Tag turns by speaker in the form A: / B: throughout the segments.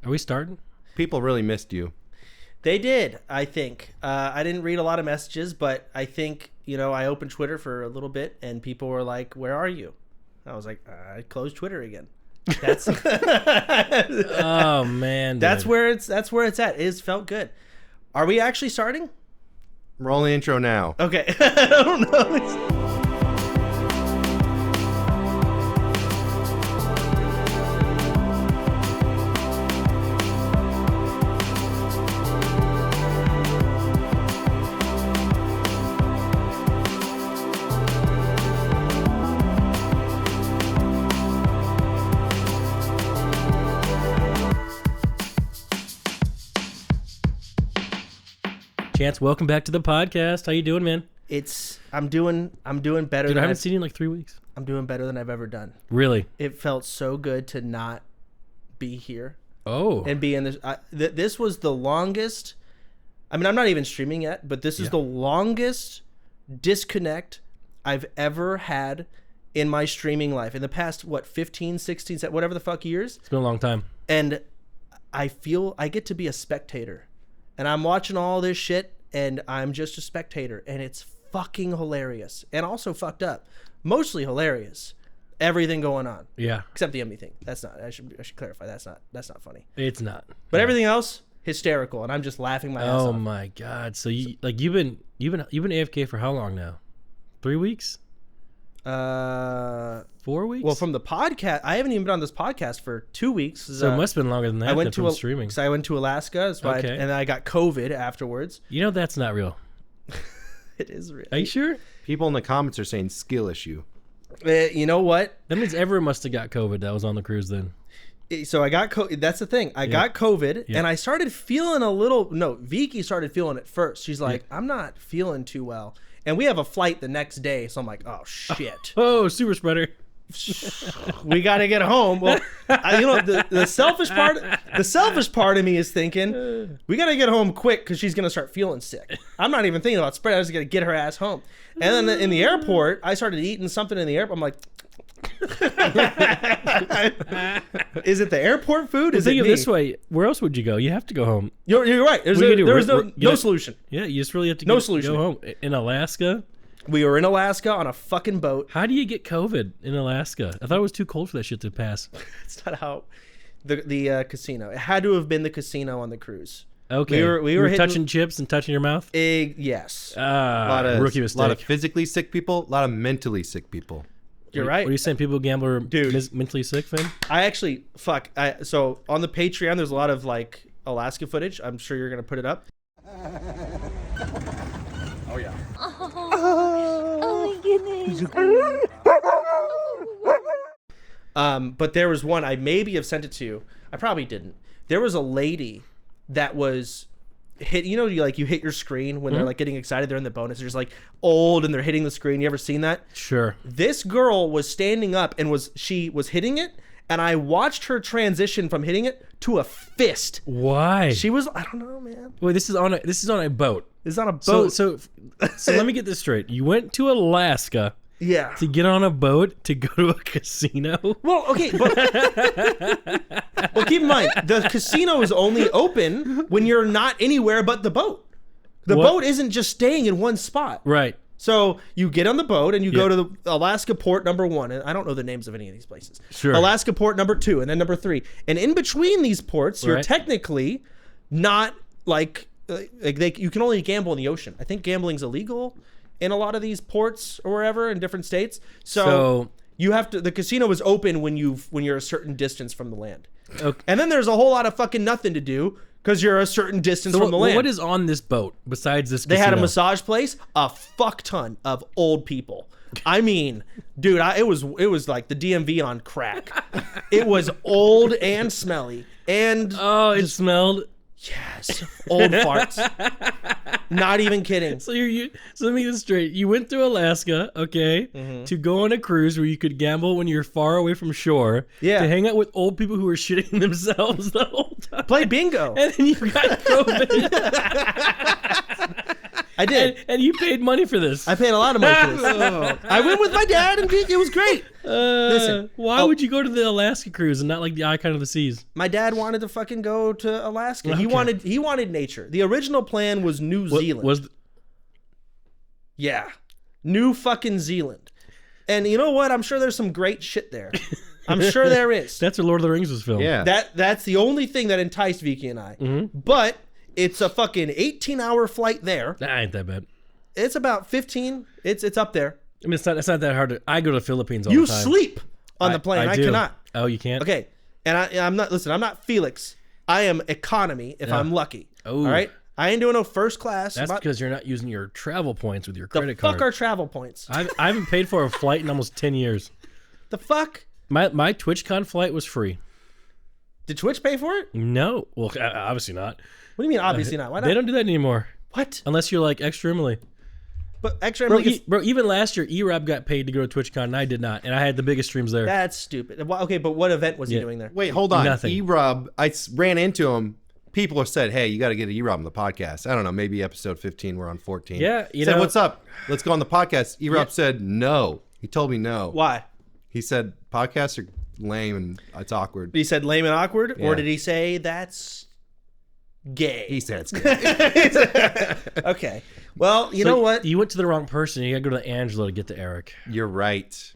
A: Are we starting?
B: People really missed you.
C: They did, I think. I didn't read a lot of messages, but I think, I opened Twitter for a little bit and people were like, where are you? I was like, I closed Twitter again. That's
A: Oh man.
C: That's where it's at. It felt good. Are we actually starting?
B: Roll the intro now.
C: Okay. I don't know.
A: Chance, welcome back to the podcast. How you doing, man?
C: I'm doing better.
A: Dude, I haven't seen you in like 3 weeks.
C: I'm doing better than I've ever done.
A: Really?
C: It felt so good to not be here.
A: Oh.
C: And be in this. This was the longest. I mean, I'm not even streaming yet, but this is the longest disconnect I've ever had in my streaming life. In the past, 15, 16, whatever the fuck years.
A: It's been a long time.
C: And I feel I get to be a spectator. And I'm watching all this shit, and I'm just a spectator, and it's fucking hilarious, and also fucked up. Mostly hilarious. Everything going on.
A: Yeah.
C: Except the Emmy thing. That's not. I should clarify. That's not funny.
A: It's not.
C: But everything else hysterical, and I'm just laughing my ass off.
A: Oh my god! So you've been AFK for how long now? 3 weeks? 4 weeks?
C: Well, from the podcast, I haven't even been on this podcast for 2 weeks.
A: So it must have been longer than that.
C: I went to
A: streaming.
C: So I went to Alaska, and I got COVID afterwards.
A: That's not real.
C: It is real.
A: Are you sure?
B: People in the comments are saying skill issue.
C: You know what?
A: That means everyone must have got COVID that was on the cruise then.
C: So I got COVID. That's the thing. I got COVID, and I started feeling a little. No, Vicky started feeling it first. She's like, I'm not feeling too well. And we have a flight the next day, so I'm like, oh shit.
A: Oh, super spreader.
C: We got to get home. Well, the selfish part of me is thinking we got to get home quick because she's gonna start feeling sick. I'm not even thinking about spread. I was gonna get her ass home. And then in the airport, I started eating something in the airport. I'm like, is it the airport food? Is
A: think
C: it
A: of
C: me?
A: This way, where else would you go? You have to go home.
C: You're right. There was no solution.
A: Yeah, you just really have to
C: No solution.
A: go home. In Alaska?
C: We were in Alaska on a fucking boat.
A: How do you get COVID in Alaska? I thought it was too cold for that shit to pass.
C: It's not how the casino. It had to have been the casino on the cruise.
A: Okay.
C: We were
A: touching chips and touching your mouth?
C: Yes.
A: Rookie mistake.
B: A lot of physically sick people, a lot of mentally sick people.
C: You're right.
A: What are you saying? People gamble are
C: Dude.
A: Mentally sick, Finn?
C: I actually, so on the Patreon, there's a lot of like Alaska footage. I'm sure you're going to put it up.
B: Oh, yeah.
D: Oh my goodness.
C: But there was one, I maybe have sent it to you. I probably didn't. There was a lady that was hit, you hit your screen when they're like getting excited, they're in the bonus, they're just like old and they're hitting the screen. You ever seen that?
A: Sure.
C: This girl was standing up and she was hitting it, and I watched her transition from hitting it to a fist.
A: Why?
C: She was, I don't know, man.
A: Wait, this is on a boat.
C: This is on a boat.
A: So let me get this straight. You went to Alaska to get on a boat to go to a casino?
C: Well, okay, but well, keep in mind, the casino is only open when you're not anywhere but the boat. The boat isn't just staying in one spot.
A: Right.
C: So you get on the boat and you go to the Alaska port number 1, and I don't know the names of any of these places.
A: Sure.
C: Alaska port number 2, and then number 3, and in between these ports, you're technically not like you can only gamble in the ocean. I think gambling's illegal in a lot of these ports or wherever in different states. So you have to. The casino is open when you're a certain distance from the land.
A: Okay.
C: And then there's a whole lot of fucking nothing to do because you're a certain distance from the land.
A: What is on this boat besides this
C: They
A: casino?
C: had a massage place, a fuck ton of old people. I mean, dude, it was like the DMV on crack. It was old and smelly, and
A: it smelled.
C: Yes, old farts. Not even kidding.
A: So so let me get this straight. You went to Alaska, okay, to go on a cruise where you could gamble when you're far away from shore.
C: Yeah.
A: To hang out with old people who were shitting themselves the whole time.
C: Play bingo.
A: And then you got COVID.
C: I did.
A: And you paid money for this.
C: I paid a lot of money for this. I went with my dad, and it was great. Listen,
A: why would you go to the Alaska cruise and not like the Icon of the Seas?
C: my dad wanted to fucking go to Alaska.
A: Okay.
C: He wanted nature. The original plan was New Zealand. Yeah, New fucking Zealand. And you know what? I'm sure there's some great shit there. I'm sure there is.
A: That's where Lord of the Rings was filmed.
B: Yeah.
C: That's the only thing that enticed Vicky and I.
A: Mm-hmm.
C: But it's a fucking 18-hour flight there.
A: That ain't that bad.
C: It's about 15. It's up there.
A: I mean, it's not that hard. I go to the Philippines all
C: You
A: the time.
C: sleep on the plane. I
A: do.
C: cannot.
A: Oh, you can't?
C: Okay. And I'm not, listen, I'm not Felix. I am economy if I'm lucky.
A: Oh.
C: All right? I ain't doing no first class.
A: That's because you're not using your travel points with your
C: the
A: credit
C: fuck
A: card.
C: are travel points?
A: I haven't paid for a flight in almost 10 years.
C: The fuck?
A: My TwitchCon flight was free.
C: Did Twitch pay for it?
A: No. Well, obviously not.
C: What do you mean, obviously not? Why not?
A: They don't do that anymore.
C: What?
A: Unless you're like extra Emily.
C: But extra
A: Bro, even last year, E-Rob got paid to go to TwitchCon, and I did not. And I had the biggest streams there.
C: that's stupid. Okay, but what event was he doing there?
B: Wait, hold on.
A: Nothing.
B: E-Rob, ran into him. People have said, hey, you got to get E-Rob on the podcast. I don't know, maybe episode 15, we're on 14.
A: Yeah, you
B: said,
A: know.
B: what's up? Let's go on the podcast. E-Rob said no. He told me no.
C: Why?
B: He said, podcasts are lame and it's awkward.
C: He said lame and awkward? Or
B: Yeah.
C: did he say that's gay?
B: He said it's good.
C: Okay. Well, you
A: So
C: know what?
A: You went to the wrong person. You got to go to Angela to get to Eric.
B: You're right.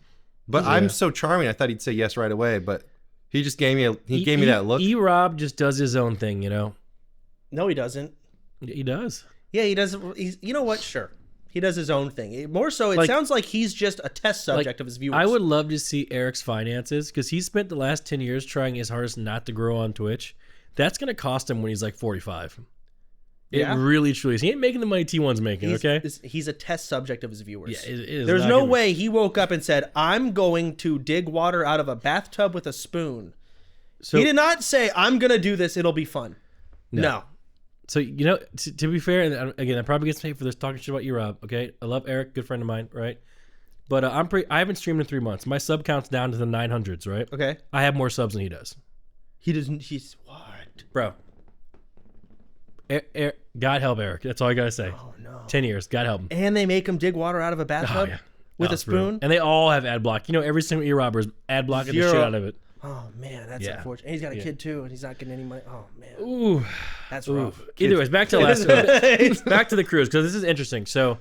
B: But I'm so charming. I thought he'd say yes right away, but he just gave me gave me that look.
A: E-Rob just does his own thing, you know?
C: No, he doesn't.
A: He does.
C: Yeah, he does. You know what? Sure. He does his own thing. More so, it
A: Like-
C: sounds like he's just a test subject of his viewers.
A: I would love to see Eric's finances because he spent the last 10 years trying his hardest not to grow on Twitch. That's going to cost him when he's like 45.
C: Yeah?
A: It really, truly is. He ain't making the money T1's making, okay?
C: He's a test subject of his viewers.
A: Yeah, it is
C: There's
A: not
C: no
A: gonna-
C: way he woke up and said, I'm going to dig water out of a bathtub with a spoon.
A: So,
C: He did not say, I'm going to do this. It'll be fun. No.
A: So, you know, to be fair, and again, I probably get paid for this talking shit about you, Rob, okay? I love Eric, good friend of mine, right? But I haven't streamed in 3 months. My sub count's down to the 900s, right?
C: Okay.
A: I have more subs than he does.
C: He doesn't. He's what?
A: Bro. God help Eric. That's all I got to say.
C: Oh, no.
A: 10 years. God help him.
C: And they make him dig water out of a bathtub with a
A: it's brutal.
C: spoon?
A: And they all have ad block. You know, every single E-Robber is ad blocking the shit out of it.
C: Oh, man. That's
A: Yeah.
C: unfortunate. And he's got a kid, too, and he's not getting any money. Oh, man.
A: Ooh.
C: That's rough.
A: Either ways, back to Alaska. Back to the cruise, because this is interesting. So,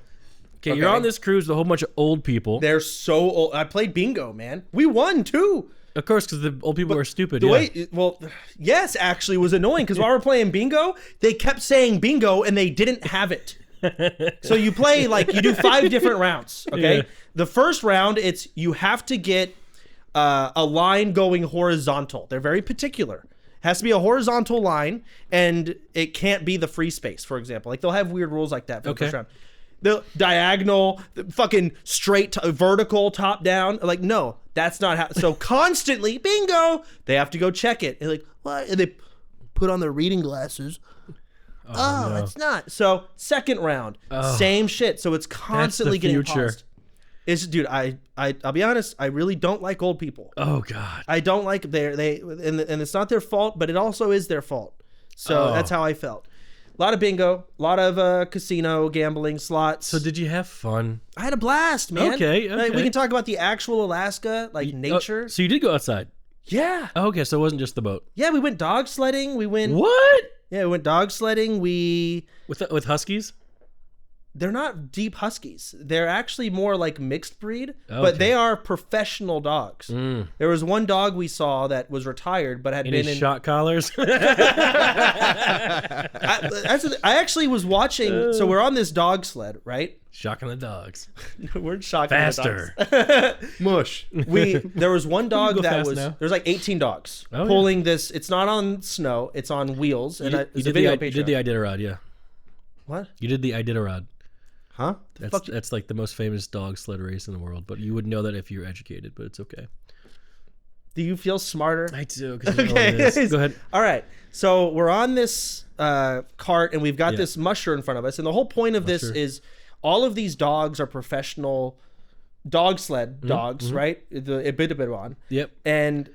A: okay, you're
C: Okay.
A: on this cruise with a whole bunch of old people.
C: They're so old. I played bingo, man. We won, too.
A: Of course, because the old people are stupid.
C: The
A: Yeah.
C: way, well, yes, actually, it was annoying because while we're playing bingo, they kept saying bingo and they didn't have it. So you play you do 5 different rounds. Okay,
A: Yeah.
C: The first round, it's you have to get a line going horizontal. They're very particular. It has to be a horizontal line, and it can't be the free space. For example, they'll have weird rules like that for the first round. The diagonal, the fucking straight, vertical, top down. No, that's not how. So constantly, bingo, they have to go check it. And what? And they put on their reading glasses. Oh,
A: no.
C: it's not. So second round, same shit. So it's constantly getting
A: future.
C: paused. Dude, I'll be honest. I really don't like old people.
A: Oh, God.
C: I don't like and it's not their fault, but it also is their fault. So that's how I felt. A lot of bingo, a lot of casino, gambling, slots.
A: So, did you have fun?
C: I had a blast, man.
A: Okay.
C: We can talk about the actual Alaska, nature.
A: So, you did go outside?
C: Yeah.
A: Oh, okay, so it wasn't just the boat.
C: Yeah, we went dog sledding. We went dog sledding.
A: With huskies?
C: They're not deep huskies. They're actually more like mixed breed,
A: Okay.
C: but they are professional dogs. There was one dog we saw that was retired, but had
A: Any
C: been in
A: shot collars?
C: I actually was watching. So we're on this dog sled, right?
A: Shocking the dogs.
C: We're shocking
A: Faster.
C: the dogs.
B: Mush.
C: There was one dog
A: go
C: that
A: fast
C: was
A: now.
C: there's 18 dogs
A: Oh, yeah.
C: pulling this. It's not on snow. It's on wheels. And
A: You
C: it's a
A: did
C: video
A: you
C: page.
A: did the Iditarod, yeah.
C: What?
A: You did the Iditarod.
B: Huh?
A: That's like the most famous dog sled race in the world, but you would know that if you're educated, but it's okay.
C: Do you feel smarter?
A: I do. Okay. Go ahead.
C: All right. So we're on this cart, and we've got this musher in front of us. And the whole point of this is all of these dogs are professional dog sled dogs, right? The Ibidabidwan.
A: Yep.
C: And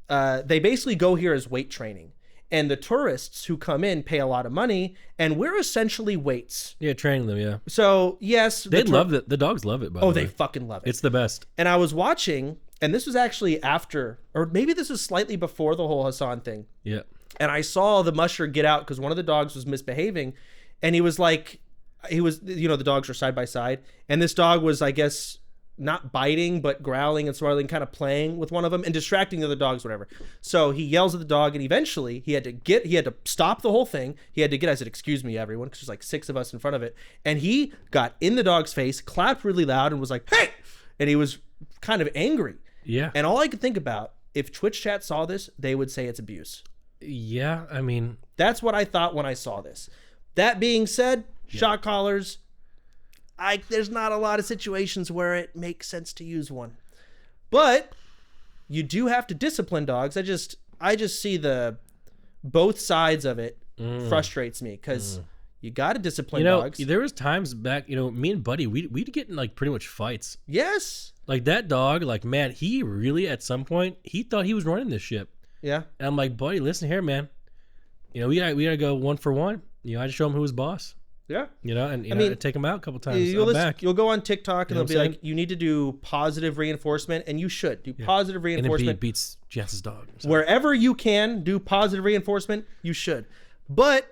C: they basically go here as weight training. And the tourists who come in pay a lot of money, and we're essentially weights.
A: Yeah, training them. Yeah,
C: So yes,
A: they love it. The dogs love it. By the way,
C: they fucking love it.
A: it's the best.
C: And I was watching, and this was actually after, or maybe this was slightly before the whole Hassan thing.
A: Yeah,
C: And I saw the musher get out because one of the dogs was misbehaving, and he was like, the dogs were side by side, and this dog was, I guess, not biting but growling and snarling, kind of playing with one of them and distracting the other dogs, whatever. So he yells at the dog, and eventually he had to stop the whole thing. He had to get. I said, "Excuse me, everyone," because there's like 6 of us in front of it, and he got in the dog's face, clapped really loud, and was like, "Hey!" And he was kind of angry.
A: yeah,
C: And all I could think about, if Twitch chat saw this, they would say it's abuse.
A: yeah. I mean,
C: That's what I thought when I saw this. That being said, shot collars, there's not a lot of situations where it makes sense to use one. But you do have to discipline dogs. I just see the both sides of it frustrates me because you got to discipline dogs.
A: there was times back, me and Buddy, we'd get in like pretty much fights.
C: Yes.
A: Like that dog, like, man, he really at some point he thought he was running this ship.
C: Yeah.
A: And I'm like, Buddy, listen here, man. We gotta go 1 for 1. I just show him who was boss.
C: Yeah.
A: And I mean, take him out a couple times.
C: You'll go on TikTok and
A: You know
C: they'll
A: what
C: be
A: I'm
C: like, you need to do positive reinforcement, and you should do positive
A: And then
C: reinforcement.
A: beats Jansen's dog. So.
C: Wherever you can do positive reinforcement, you should. But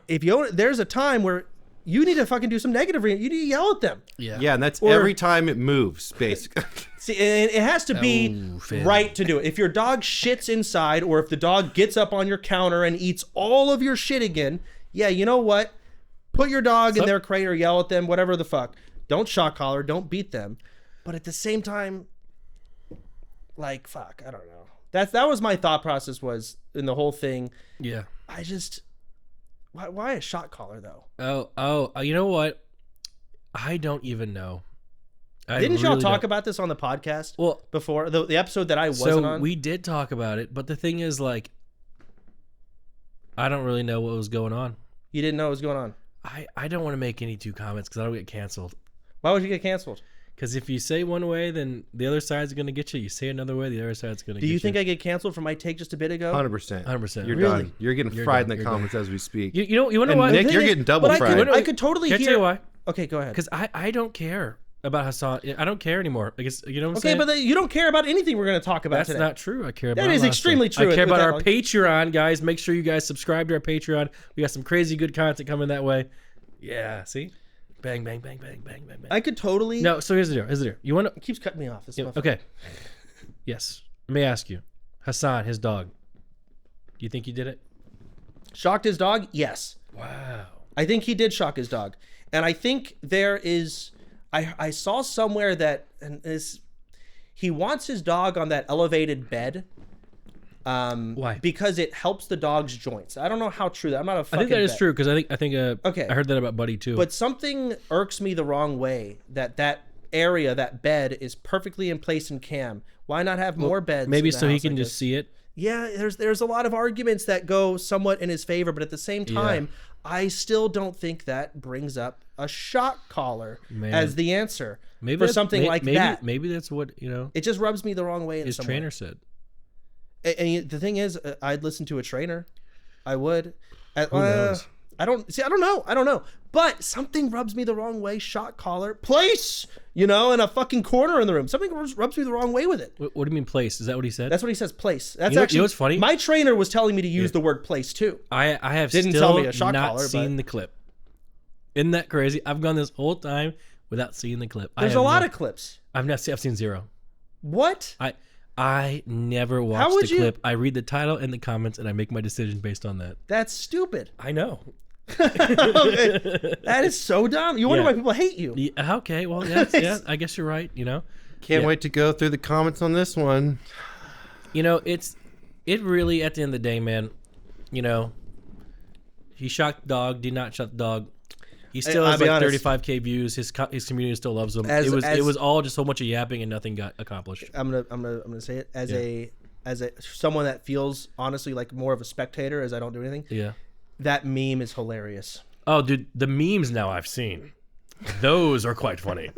C: if there's a time where you need to fucking do some negative you need to yell at them.
B: Yeah, and that's every time it moves, basically.
C: See, and it has to be right to do it. If your dog shits inside, or if the dog gets up on your counter and eats all of your shit again, yeah, you know what? Put your dog in their crate or yell at them, whatever the fuck. Don't shock collar, don't beat them. But at the same time, like, fuck, I don't know. That was my thought process was in the whole thing.
A: Yeah.
C: I just, why a shock collar though?
A: You know what? I don't even know.
C: Didn't y'all talk about this on the podcast before? The episode that I wasn't on?
A: We did talk about it, but the thing is, like, I don't really know what was going on.
C: You didn't know what was going on?
A: I don't want to make any 2 comments because I don't get canceled.
C: Why would you get canceled?
A: Because if you say one way, then the other side's going to get you. You say another way, the other side's going to get you.
C: Do you think I get canceled for my take just a bit ago?
B: 100%.
A: 100%.
B: You're
C: Really?
B: done. You're getting fried in the comments as we speak.
A: You want to know
B: And
A: why?
B: Nick, you're getting double fried.
C: I could totally
A: Can I
C: hear.
A: tell you why?
C: Okay, go ahead.
A: Because I don't care about Hassan. I don't care anymore. I guess, you know what I'm saying?
C: Okay, but you don't care about anything we're going to talk about
A: That's
C: today.
A: not true. I care about
C: That is
A: a lot of
C: extremely
A: stuff.
C: true
A: I care
C: with
A: about
C: that
A: our
C: one.
A: Patreon, guys. Make sure you guys subscribe to our Patreon. We got some crazy good content coming that way. Yeah, see? Bang, bang, bang, bang, bang, bang, bang.
C: I could totally.
A: No, so here's the deal. You want to...
C: It keeps cutting me off. This motherfucker.
A: Okay. Yes. Let me ask you. Hassan, his dog. You think he did it?
C: Shocked his dog? Yes.
A: Wow.
C: I think he did shock his dog. And I think there is. I saw somewhere that he wants his dog on that elevated bed.
A: Why?
C: Because it helps the dog's joints. I don't know how true that. I'm not a fucking
A: I think that is
C: vet.
A: true because I think
C: Okay.
A: I heard that about Buddy too.
C: But something irks me the wrong way that area, that bed is perfectly in place in cam. Why not have more beds?
A: maybe
C: in the
A: so he
C: house,
A: can
C: I
A: just
C: guess?
A: see it.
C: Yeah, there's a lot of arguments that go somewhat in his favor, but at the same time, I still don't think that brings up a shock collar as the answer for
A: that's-
C: something like that.
A: Maybe that's what
C: It just rubs me the wrong way in
A: his
C: some
A: trainer
C: way.
A: said.
C: And the thing is, I'd listen to a trainer. I would.
A: Who knows?
C: I don't know. But something rubs me the wrong way. Shot collar, place, in a fucking corner in the room. Something rubs me the wrong way with it.
A: What do you mean place? Is that what he said?
C: That's what he says. Place. That's
A: You know
C: actually
A: what's funny?
C: My trainer was telling me to use the word place too.
A: I have
C: Didn't
A: still
C: tell me a shot
A: not
C: collar,
A: seen the clip. Isn't that crazy? I've gone this whole time without seeing the clip.
C: There's a lot of clips.
A: I've seen 0.
C: What?
A: I never watched
C: would
A: the
C: you-
A: clip. I read the title and the comments, and I make my decision based on that.
C: That's stupid.
A: I know.
C: That is so dumb. You wonder
A: Yeah.
C: why people hate you.
A: Yeah, okay, well, yeah, I guess you're right.
B: Can't
A: Yeah.
B: wait to go through the comments on this one.
A: It really, at the end of the day, man, he shot the dog, did not shot the dog. He still
C: I'll
A: has
C: be
A: like
C: honest.
A: 35K views. His community still loves him.
C: As-
A: It was all just so much of yapping and nothing got accomplished.
C: I'm gonna say it as a someone that feels honestly like more of a spectator, as I don't do anything.
A: Yeah.
C: That meme is hilarious.
A: Oh, dude, the memes now I've seen, those are quite funny.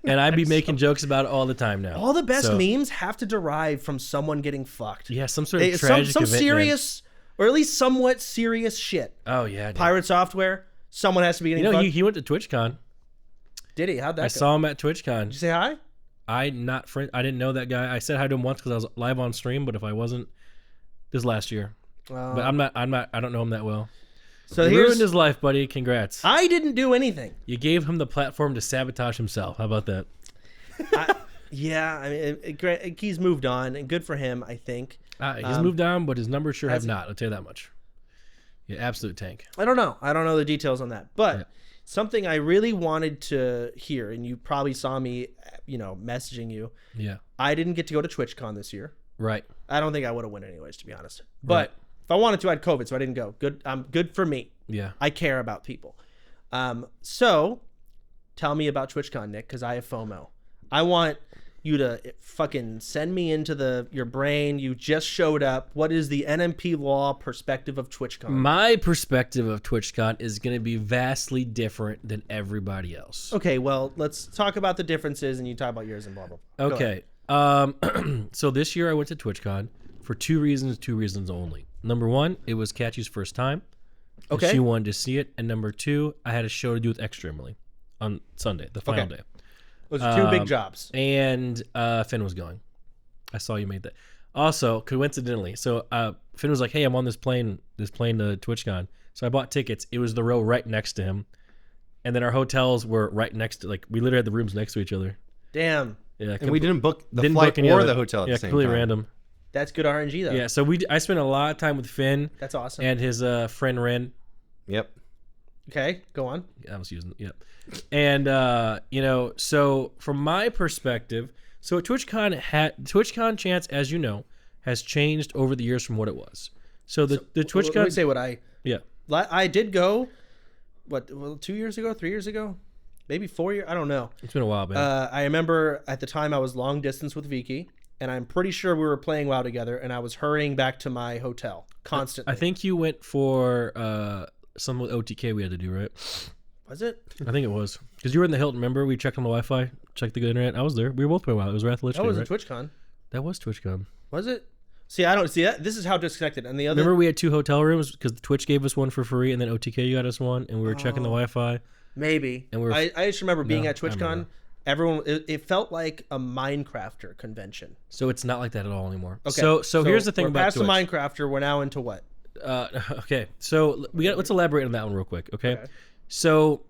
A: And I'd be making jokes about it all the time now.
C: All the best
A: So,
C: memes have to derive from someone getting fucked.
A: Yeah, some sort of
C: Some
A: tragic event, man.
C: serious or at least somewhat serious shit.
A: Oh yeah, dude.
C: Pirate software. Someone has to be getting
A: You know,
C: fucked.
A: he went to TwitchCon.
C: Did he? How'd that
A: I
C: go?
A: saw him at TwitchCon.
C: Did you say hi?
A: I didn't know that guy. I said hi to him once because I was live on stream, but if I wasn't, this last year. But I don't know him that well.
C: So
A: You
C: here's
A: ruined his life, buddy. Congrats.
C: I didn't do anything.
A: You gave him the platform to sabotage himself. How about that?
C: Yeah, I mean, he's moved on, and good for him, I think.
A: He's moved on, but his numbers sure
C: has
A: have
C: he?
A: not. I'll tell you that much. Yeah, absolute tank.
C: I don't know. I don't know the details on that. But
A: Yeah.
C: something I really wanted to hear, and you probably saw me, messaging you.
A: Yeah.
C: I didn't get to go to TwitchCon this year.
A: Right.
C: I don't think I would have won anyways, to be honest. But if I wanted to, I had COVID, so I didn't go. Good for me.
A: Yeah.
C: I care about people. So tell me about TwitchCon, Nick, because I have FOMO. I want you to fucking send me into your brain. You just showed up. What is the nmplol perspective of TwitchCon?
A: My perspective of TwitchCon is going to be vastly different than everybody else.
C: Okay, well, let's talk about the differences, and you talk about yours and blah, blah, blah. Go ahead.
A: Okay. So this year I went to TwitchCon for two reasons only. Number one, it was Catchy's first time. and
C: Okay.
A: She wanted to see it. And number two, I had a show to do with Extra Emily on Sunday, the final day.
C: Those are two big jobs.
A: And Finn was going. I saw you made that. Also, coincidentally, so Finn was like, "Hey, I'm on this plane to TwitchCon." So I bought tickets. It was the row right next to him, and then our hotels were right next to, like, we literally had the rooms next to each other.
C: Damn.
A: Yeah,
B: And we didn't book the
A: didn't
B: flight
A: book any
B: or
A: other-
B: the hotel at
A: yeah,
B: the same
A: completely
B: time.
A: random.
C: That's good RNG, though.
A: Yeah, so I spent a lot of time with Finn
C: That's awesome.
A: and his friend Ren.
B: Yep.
C: Okay, go on.
A: I was using it. Yep. And so from my perspective, so TwitchCon chance, as you know, has changed over the years from what it was. So the TwitchCon.
C: Let me say what I did go. What? Well, 2 years ago, 3 years ago, maybe 4 years. I don't know.
A: It's been a while, man.
C: I remember at the time I was long distance with Vicky, and I'm pretty sure we were playing WoW together, and I was hurrying back to my hotel constantly.
A: I think you went for something with OTK we had to do, right?
C: Was it?
A: I think it was because you were in the Hilton. Remember, we checked on the Wi-Fi, checked the good internet. I was there. We were both playing WoW. It was Wrath of Lich
C: That
A: King,
C: wasn't
A: right?
C: TwitchCon.
A: That was TwitchCon.
C: Was it? See, I don't see that. This is how disconnected. And the other.
A: Remember, we had 2 hotel rooms because Twitch gave us one for free, and then OTK got us one, and we were checking the Wi-Fi.
C: Maybe.
A: And we're-
C: I just remember being
A: No,
C: at
A: I
C: TwitchCon.
A: remember.
C: Everyone, it felt like a Minecrafter convention.
A: So it's not like that at all anymore.
C: Okay.
A: So here's the thing
C: we're
A: about
C: past
A: Twitch.
C: the Minecrafter. We're now into what?
A: Okay, so let's elaborate on that one real quick. Okay, so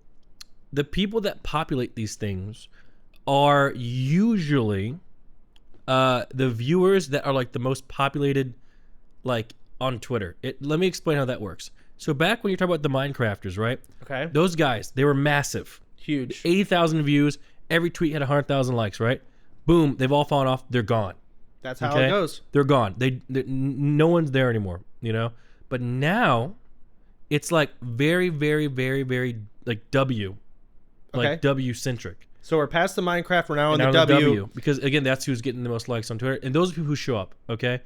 A: the people that populate these things are usually the viewers that are like the most populated, like on Twitter. Let me explain how that works. So back when you're talking about the Minecrafters, right?
C: Okay.
A: Those guys, they were massive.
C: Huge.
A: 80,000 views. Every tweet had 100,000 likes, right? Boom, they've all fallen off. They're gone.
C: That's how
A: Okay?
C: it goes.
A: They're gone. No one's there anymore, you know? But now it's like very, very, very, very like W centric.
C: So we're past the Minecraft. We're now on
A: Now
C: the
A: the
C: W.
A: because again, that's who's getting the most likes on Twitter, and those are people who show up. Okay,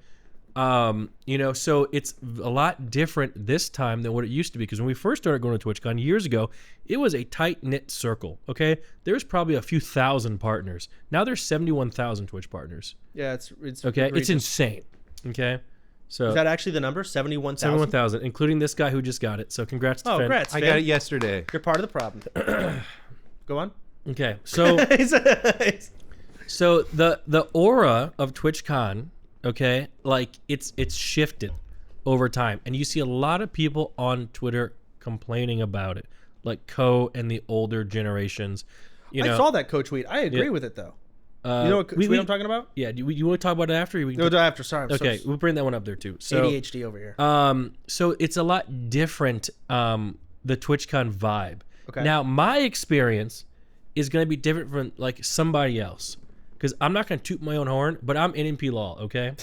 A: so it's a lot different this time than what it used to be. Because when we first started going to TwitchCon years ago, it was a tight knit circle. Okay, there's probably a few thousand partners. Now there's 71,000 Twitch partners.
C: Yeah, it's
A: Okay,
C: egregious.
A: it's insane. Okay, so
C: Is that actually the number? 71,000.
A: 71,000, including this guy who just got it. So congrats to
C: Oh,
A: Finn.
C: congrats,
B: I
C: Finn.
B: got it yesterday.
C: You're part of the problem. Go on.
A: Okay, so the aura of TwitchCon, okay, like it's shifted over time, and you see a lot of people on Twitter complaining about it, like Co and the older generations.
C: I saw that coach tweet. I agree with it though. You know what tweet I'm talking about?
A: Yeah, you want to talk about it after? We
C: No, after. Sorry. I'm
A: okay,
C: so
A: we'll bring that one up there too. So
C: ADHD over here.
A: So it's a lot different, the TwitchCon vibe.
C: Okay.
A: Now, my experience is going to be different from like somebody else, because I'm not going to toot my own horn, but I'm nmplol, okay?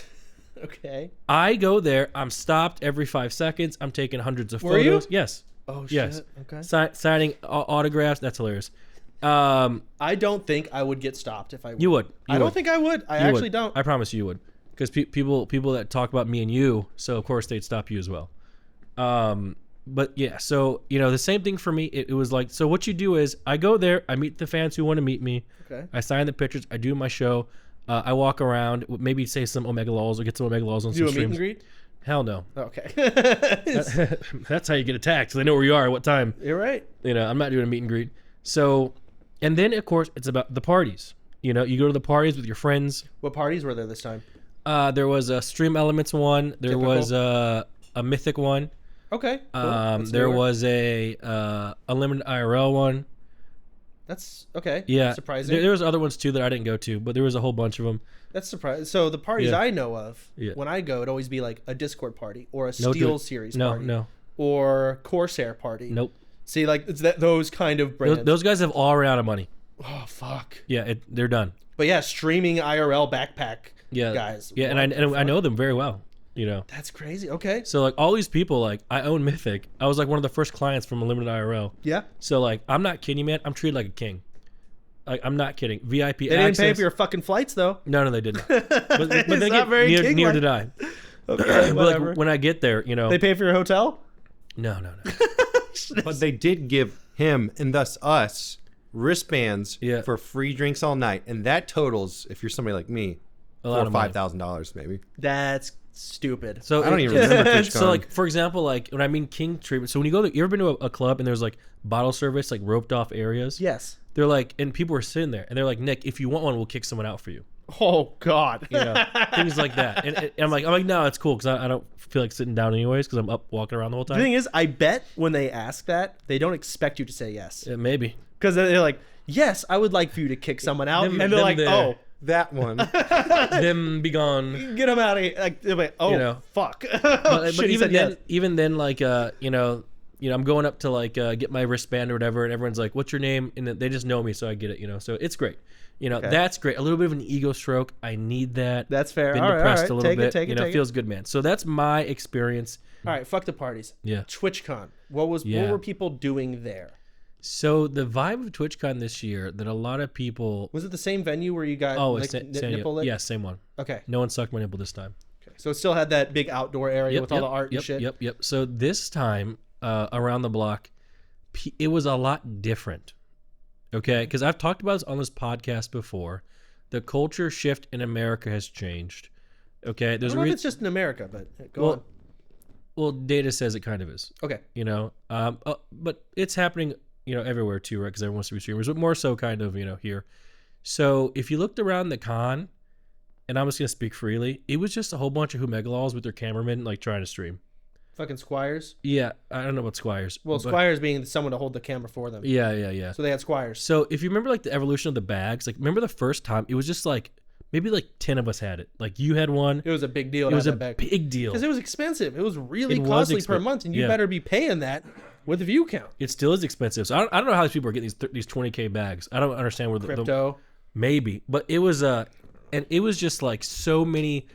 C: Okay.
A: I go there. I'm stopped every 5 seconds. I'm taking hundreds of
C: Were you?
A: photos. Yes.
C: Oh shit.
A: Yes.
C: Okay.
A: Signing autographs. That's hilarious.
C: I don't think I would get stopped if I would.
A: You would.
C: I don't think I would. I
A: You
C: actually
A: would.
C: don't.
A: I promise you would. Because people that talk about me and you, so of course they'd stop you as well. But yeah, so the same thing for me. It was like, so what you do is I go there, I meet the fans who want to meet me.
C: Okay.
A: I sign the pictures, I do my show, I walk around, maybe say some Omega Lols or get some Omega Lols on
C: Do
A: some
C: a meet
A: streams.
C: and greet?
A: Hell no.
C: Okay.
A: That's how you get attacked. So they know where you are at what time.
C: You're right.
A: You know, I'm not doing a meet and greet. So, and then of course it's about the parties. You know, you go to the parties with your friends.
C: What parties were there this time?
A: There was a Stream Elements one. There was a Mythic one.
C: Okay. Cool.
A: There was a Unlimited IRL one.
C: That's okay.
A: Yeah.
C: Surprising.
A: There was other ones too that I didn't go to, but there was a whole bunch of them.
C: That's surprising. So the parties
A: Yeah.
C: I know of,
A: Yeah.
C: when I go, it'd always be like a Discord party or a
A: No,
C: Steel Series
A: No,
C: party.
A: no.
C: Or Corsair party.
A: Nope.
C: See, like it's those kind of brands.
A: Those guys have all around of money.
C: Oh fuck.
A: Yeah, they're done.
C: But yeah, streaming IRL backpack
A: Yeah,
C: guys.
A: Yeah, and I know them very well. You know.
C: That's crazy. Okay.
A: So like all these people, like I own Mythic. I was like one of the first clients from Unlimited IRL.
C: Yeah.
A: So like I'm not kidding you, man. I'm treated like a king. Like I'm not kidding. VIP
C: They didn't pay for your fucking flights though.
A: No, they didn't. But they
C: not
A: get,
C: very
A: neither
C: king-like.
A: did I.
C: Okay,
A: But
C: whatever.
A: like when I get there, you know.
C: They pay for your hotel?
A: No.
B: But they did give him and thus us wristbands
A: Yeah.
B: for free drinks all night, and that totals, if you're somebody like me,
A: A lot of money.
B: $5,000 maybe.
C: That's stupid.
A: So
B: I don't even remember TwitchCon.
A: So like for example, like when I mean king treatment. So when you go to, you ever been to a club and there's like bottle service, like roped off areas?
C: Yes.
A: They're like, and people were sitting there and they're like, Nick, if you want one, we'll kick someone out for you.
C: Oh God.
A: You know, things like that. And I'm like, no, it's cool because I don't feel like sitting down anyways because I'm up walking around the whole
C: The
A: time.
C: thing is, I bet when they ask that, they don't expect you to say yes.
A: Yeah, maybe.
C: Because they're like, yes, I would like for you to kick someone out.
A: Them-
C: and they're
A: them
C: like,
A: there.
C: oh,
B: That one.
A: Them be gone.
C: get them out of here. Like, they're like, oh,
A: You know.
C: fuck.
A: But
C: Shit, he
A: even
C: said
A: then,
C: yes.
A: even then, like you know, I'm going up to like get my wristband or whatever, and everyone's like, "What's your name?" And then they just know me, so I get it. You know, so it's great. You know, that's great. A little bit of an ego stroke. I need that.
C: That's fair.
A: Been
C: All right,
A: depressed
C: all
A: a
C: right.
A: little bit.
C: Take
A: You
C: it,
A: know,
C: take it.
A: feels good, man. So that's my experience.
C: All right, fuck the parties.
A: Yeah.
C: TwitchCon. What
A: Yeah.
C: were people doing there?
A: So the vibe of TwitchCon this year that a lot of people.
C: Was it the same venue where you got
A: It's
C: nipple licked?
A: yeah, same one.
C: Okay.
A: No one sucked my nipple this time.
C: Okay. So it still had that big outdoor area with all the art and shit.
A: Yep. So this time around the block, it was a lot different. Okay, because I've talked about this on this podcast before. The culture shift in America has changed. Okay,
C: I
A: there's
C: don't know if it's just in America, but go on.
A: well, data says it kind of is.
C: Okay.
A: You know, but it's happening, you know, everywhere too, right? Because everyone wants to be streamers, but more so kind of, you know, here. So if you looked around the con, and I'm just gonna speak freely, it was just a whole bunch of Humegalols with their cameramen like trying to stream.
C: Fucking Squires.
A: Yeah, I don't know about Squires.
C: Well,
A: but-
C: Squires being someone to hold the camera for them.
A: Yeah.
C: So they had Squires.
A: So if you remember like the evolution of the bags, like remember the first time, it was just like maybe like 10 of us had it. Like you had one.
C: It was a big deal.
A: It was a
C: that back.
A: big deal.
C: Because it was expensive. It was really
A: It was
C: costly per
A: expen-
C: month, and you
A: yeah.
C: better be paying that with the view count.
A: It still is expensive. So I don't know how these people are getting these 20K bags. I don't understand where the
C: Crypto.
A: maybe, but it was and it was just like so many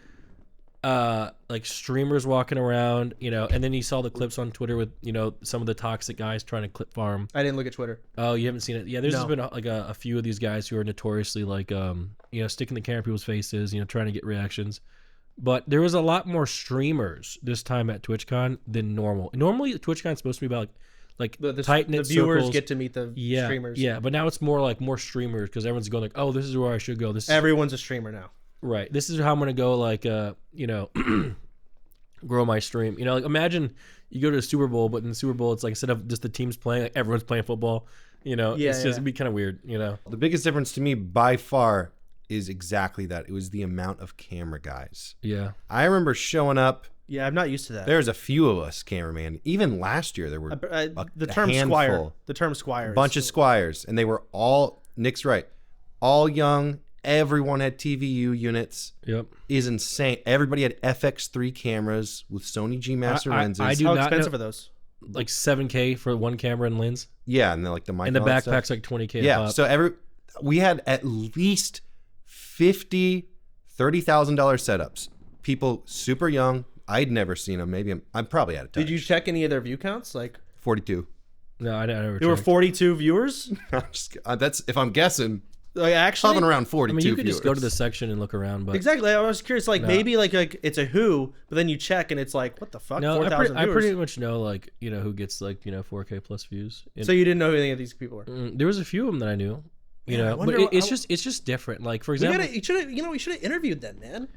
A: like streamers walking around, you know, and then you saw the clips on Twitter with, you know, some of the toxic guys trying to clip farm.
C: I didn't look at Twitter.
A: Oh, you haven't seen it? Yeah, there's
C: No.
A: just been like a few of these guys who are notoriously like, you know, sticking the camera in people's faces, you know, trying to get reactions. But there was a lot more streamers this time at TwitchCon than normal. Normally, TwitchCon is supposed to be about like
C: The
A: tight knit
C: the viewers
A: circles.
C: get to meet the streamers.
A: Yeah, but now it's more like more streamers because everyone's going like, oh, this is where I should go. This is
C: Everyone's a streamer now.
A: right. This is how I'm gonna go. Like, you know, grow my stream. You know, like imagine you go to a Super Bowl, but in the Super Bowl, it's like instead of just the teams playing, like everyone's playing football. You know,
C: Yeah,
A: it's just
C: yeah.
A: it'd be kind of weird. You know,
B: The biggest difference to me by far is exactly that. It was the amount of camera guys.
A: yeah.
B: I remember showing up.
C: Yeah, I'm not used to that.
B: There's a few of us cameraman. Even last year there were
C: The
B: a
C: term squire.
B: handful.
C: The term squire.
B: A bunch of squires, and they were all, Nick's right, all young. Everyone had TVU units.
A: Yep.
B: Is insane. Everybody had FX3 cameras with Sony G Master lenses.
A: I do
C: How
A: not
C: expensive
A: know,
C: are those?
A: like $7K for one camera and lens,
B: Yeah, and then like the mic
A: and the
B: and stuff.
A: backpack's like $20K.
B: Yeah,
A: a pop.
B: so we had at least $50,000 setups. People super young. I'd never seen them. Maybe I'm probably out of touch.
C: Did you check any of their view counts? Like
B: 42.
A: no, I never.
C: there were
A: checked.
C: 42 viewers.
B: That's if I'm guessing.
C: Like actually,
B: Hovering around
A: I
B: 42.
A: mean, you could just go to
B: viewers.
A: the section and look around, but
C: exactly. I was curious. Like
A: No.
C: maybe like it's a who, but then you check and it's like what the fuck?
A: no,
C: 4,000
A: I
C: viewers.
A: pretty much know like you know who gets like you know 4K plus views. And,
C: So you didn't know who any of these people were.
A: there was a few of them that I knew, you
C: Man, I
A: know, but
C: wonder
A: it's
C: what-
A: just it's just different. Like for
C: We
A: example,
C: should have. We should have interviewed them, man.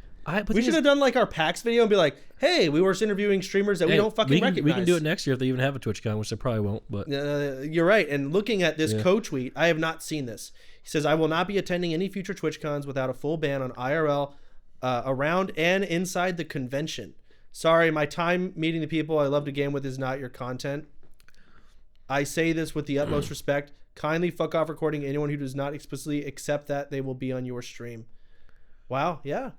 C: We should have done like our PAX video and be like, hey, we were interviewing streamers that we don't fucking recognize.
A: We can do it next year if they even have a TwitchCon, which they probably won't. But
C: you're right. And looking at this co-tweet, I have not seen this. He says, I will not be attending any future TwitchCons without a full ban on IRL around and inside the convention. Sorry, my time meeting the people I love to game with is not your content. I say this with the utmost respect. Kindly fuck off recording anyone who does not explicitly accept that they will be on your stream. Wow, yeah.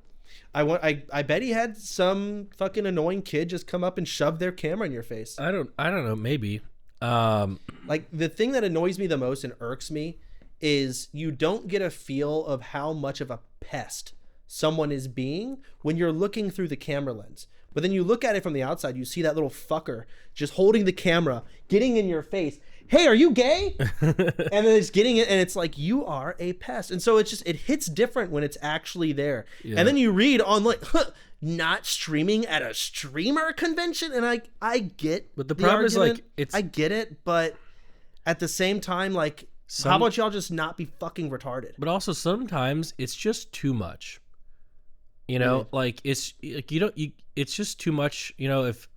C: I bet he had some fucking annoying kid just come up and shove their camera in your face.
A: I don't know, maybe.
C: Like the thing that annoys me the most and irks me is you don't get a feel of how much of a pest someone is being when you're looking through the camera lens. But then you look at it from the outside, you see that little fucker just holding the camera, getting in your face. Hey, are you gay? And then it's getting it, and it's like, you are a pest. And so it's just, it hits different when it's actually there. Yeah. And then you read on like, not streaming at a streamer convention, and I get.
A: But the problem is like,
C: I get it, but at the same time, like, how about y'all just not be fucking retarded?
A: But also sometimes it's just too much. You know, like it's like it's just too much. You know, if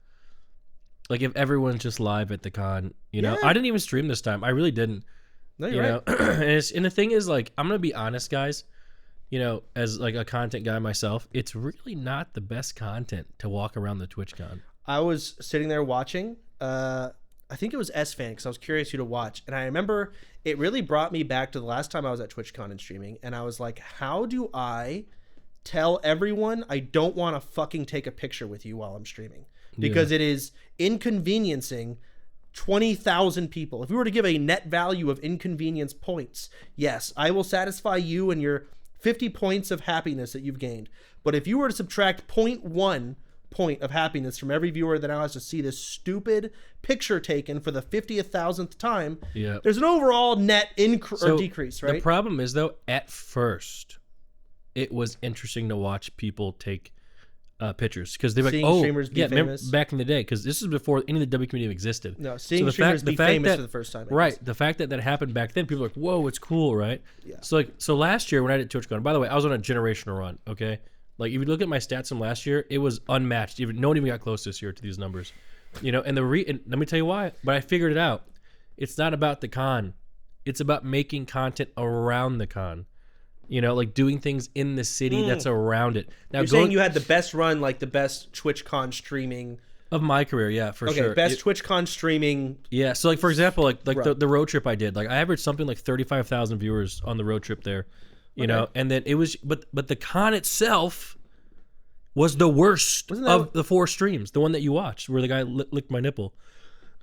A: everyone's just live at the con, you know, I didn't even stream this time. I really didn't.
C: No, you're right.
A: And the thing is, like, I'm gonna be honest, guys. You know, as like a content guy myself, it's really not the best content to walk around the TwitchCon.
C: I was sitting there watching. I think it was S-Fan because I was curious who to watch, and I remember it really brought me back to the last time I was at TwitchCon and streaming, and I was like, how do I tell everyone I don't want to fucking take a picture with you while I'm streaming? Because it is inconveniencing 20,000 people. If we were to give a net value of inconvenience points, yes, I will satisfy you and your 50 points of happiness that you've gained. But if you were to subtract 0.1 point of happiness from every viewer that now has to see this stupid picture taken for the 50,000th time, there's an overall net or decrease, right?
A: The problem is, though, at first, it was interesting to watch people take pictures because they're like,
C: streamers be famous.
A: Back in the day, because this is before any of the W community existed.
C: No, seeing streamers be famous for the first time.
A: Right. The fact that happened back then, people were like, whoa, it's cool, right? Yeah. So last year when I did TwitchCon, by the way, I was on a generational run, okay? Like, if you look at my stats from last year, it was unmatched. No one even got close this year to these numbers. You know, and and let me tell you why, but I figured it out. It's not about the con. It's about making content around the con. You know, like doing things in the city that's around it. Now,
C: you're saying you had the best run, like the best TwitchCon streaming
A: of my career, yeah, for sure.
C: Okay, best TwitchCon streaming.
A: Yeah, so like for example, like the road trip I did, like I averaged something like 35,000 viewers on the road trip there. You know, and then it was, but the con itself was the worst of the 4 streams. The one that you watched, where the guy licked my nipple.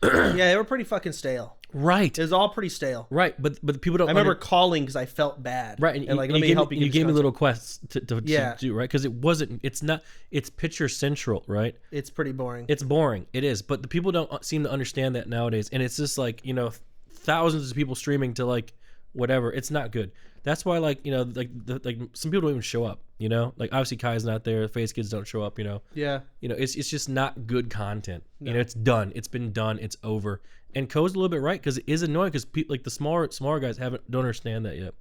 C: Yeah, they were pretty fucking stale.
A: Right.
C: It was all pretty stale.
A: Right, but people don't.
C: I remember calling because I felt bad.
A: Right,
C: and like, let me help you.
A: You gave me little quests to do, right? Because it wasn't. It's not. It's picture central, right?
C: It's pretty boring.
A: It's boring. It is, but the people don't seem to understand that nowadays, and it's just like, you know, thousands of people streaming to like whatever. It's not good. That's why, like, you know, like some people don't even show up. You know, like obviously Kai's not there. Face kids don't show up. You know.
C: Yeah.
A: You know, it's just not good content. No. You know, it's done. It's been done. It's over. And Co's a little bit right, because it is annoying because people like the smaller guys don't understand that yet.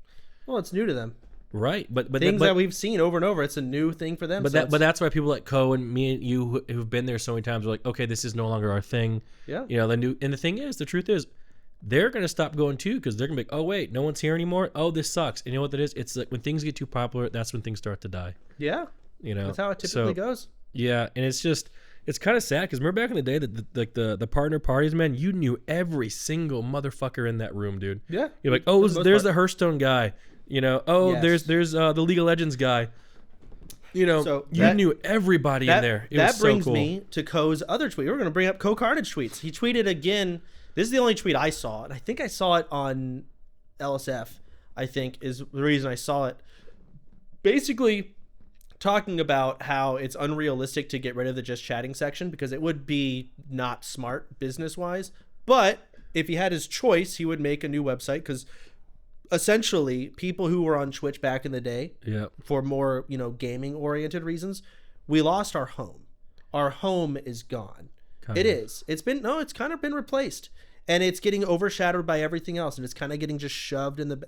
C: Well, it's new to them.
A: Right, but
C: things that we've seen over and over, it's a new thing for them.
A: But that's why people like Co and me and you who've been there so many times are like, okay, this is no longer our thing.
C: Yeah.
A: You know, the truth is, they're gonna stop going too, because they're gonna be like, oh wait, no one's here anymore. Oh, this sucks. And you know what that is? It's like when things get too popular, that's when things start to die.
C: Yeah.
A: You know,
C: that's how it typically goes.
A: Yeah, and it's kind of sad because remember back in the day that the partner parties, man, you knew every single motherfucker in that room, dude.
C: Yeah.
A: You're like, oh, there's the Hearthstone guy. You know, there's the League of Legends guy. You know, so you knew everybody in there.
C: That brings me to Co's other tweet. We're going to bring up Co Carnage tweets. He tweeted again. This is the only tweet I saw, and I think I saw it on LSF, I think, is the reason I saw it. Basically talking about how it's unrealistic to get rid of the just chatting section because it would be not smart business-wise. But if he had his choice, he would make a new website because essentially people who were on Twitch back in the day for more, you know, gaming-oriented reasons, we lost our home. Our home is gone. It is. It's kind of been replaced. And it's getting overshadowed by everything else. And it's kind of getting just shoved in the...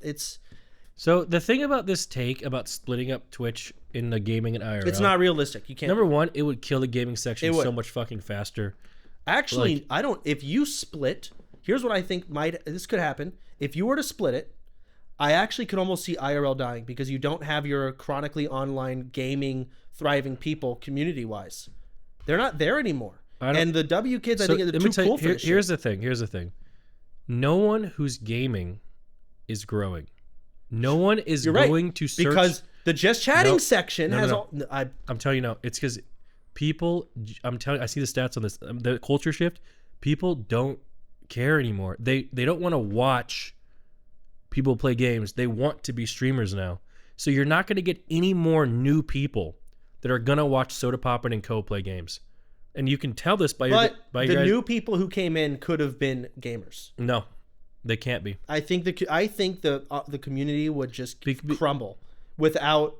A: So the thing about this take about splitting up Twitch into gaming and IRL,
C: It's not realistic. You can't.
A: number one, it would kill the gaming section
C: It would.
A: so much fucking faster.
C: Actually,
A: like-
C: I don't. If you split, here's what I think this could happen. If you were to split it, I actually could almost see IRL dying because you don't have your chronically online gaming thriving people community wise. They're not there anymore. And the W kids, I think, are too cool for this
A: here's
C: shit.
A: Here's the thing. No one who's gaming is growing. No one is
C: You're right,
A: going to search
C: because the just chatting
A: Nope.
C: section
A: No,
C: has
A: no.
C: all.
A: I'm telling you now, it's because people. I'm telling. I see the stats on this. The culture shift. People don't care anymore. They don't want to watch people play games. They want to be streamers now. So you're not going to get any more new people that are gonna watch sodapoppin and co play games. And you can tell this by
C: But
A: your
C: the
A: guys.
C: new people who came in could have been gamers.
A: No, they can't be.
C: I think the community would just
A: Be-
C: crumble without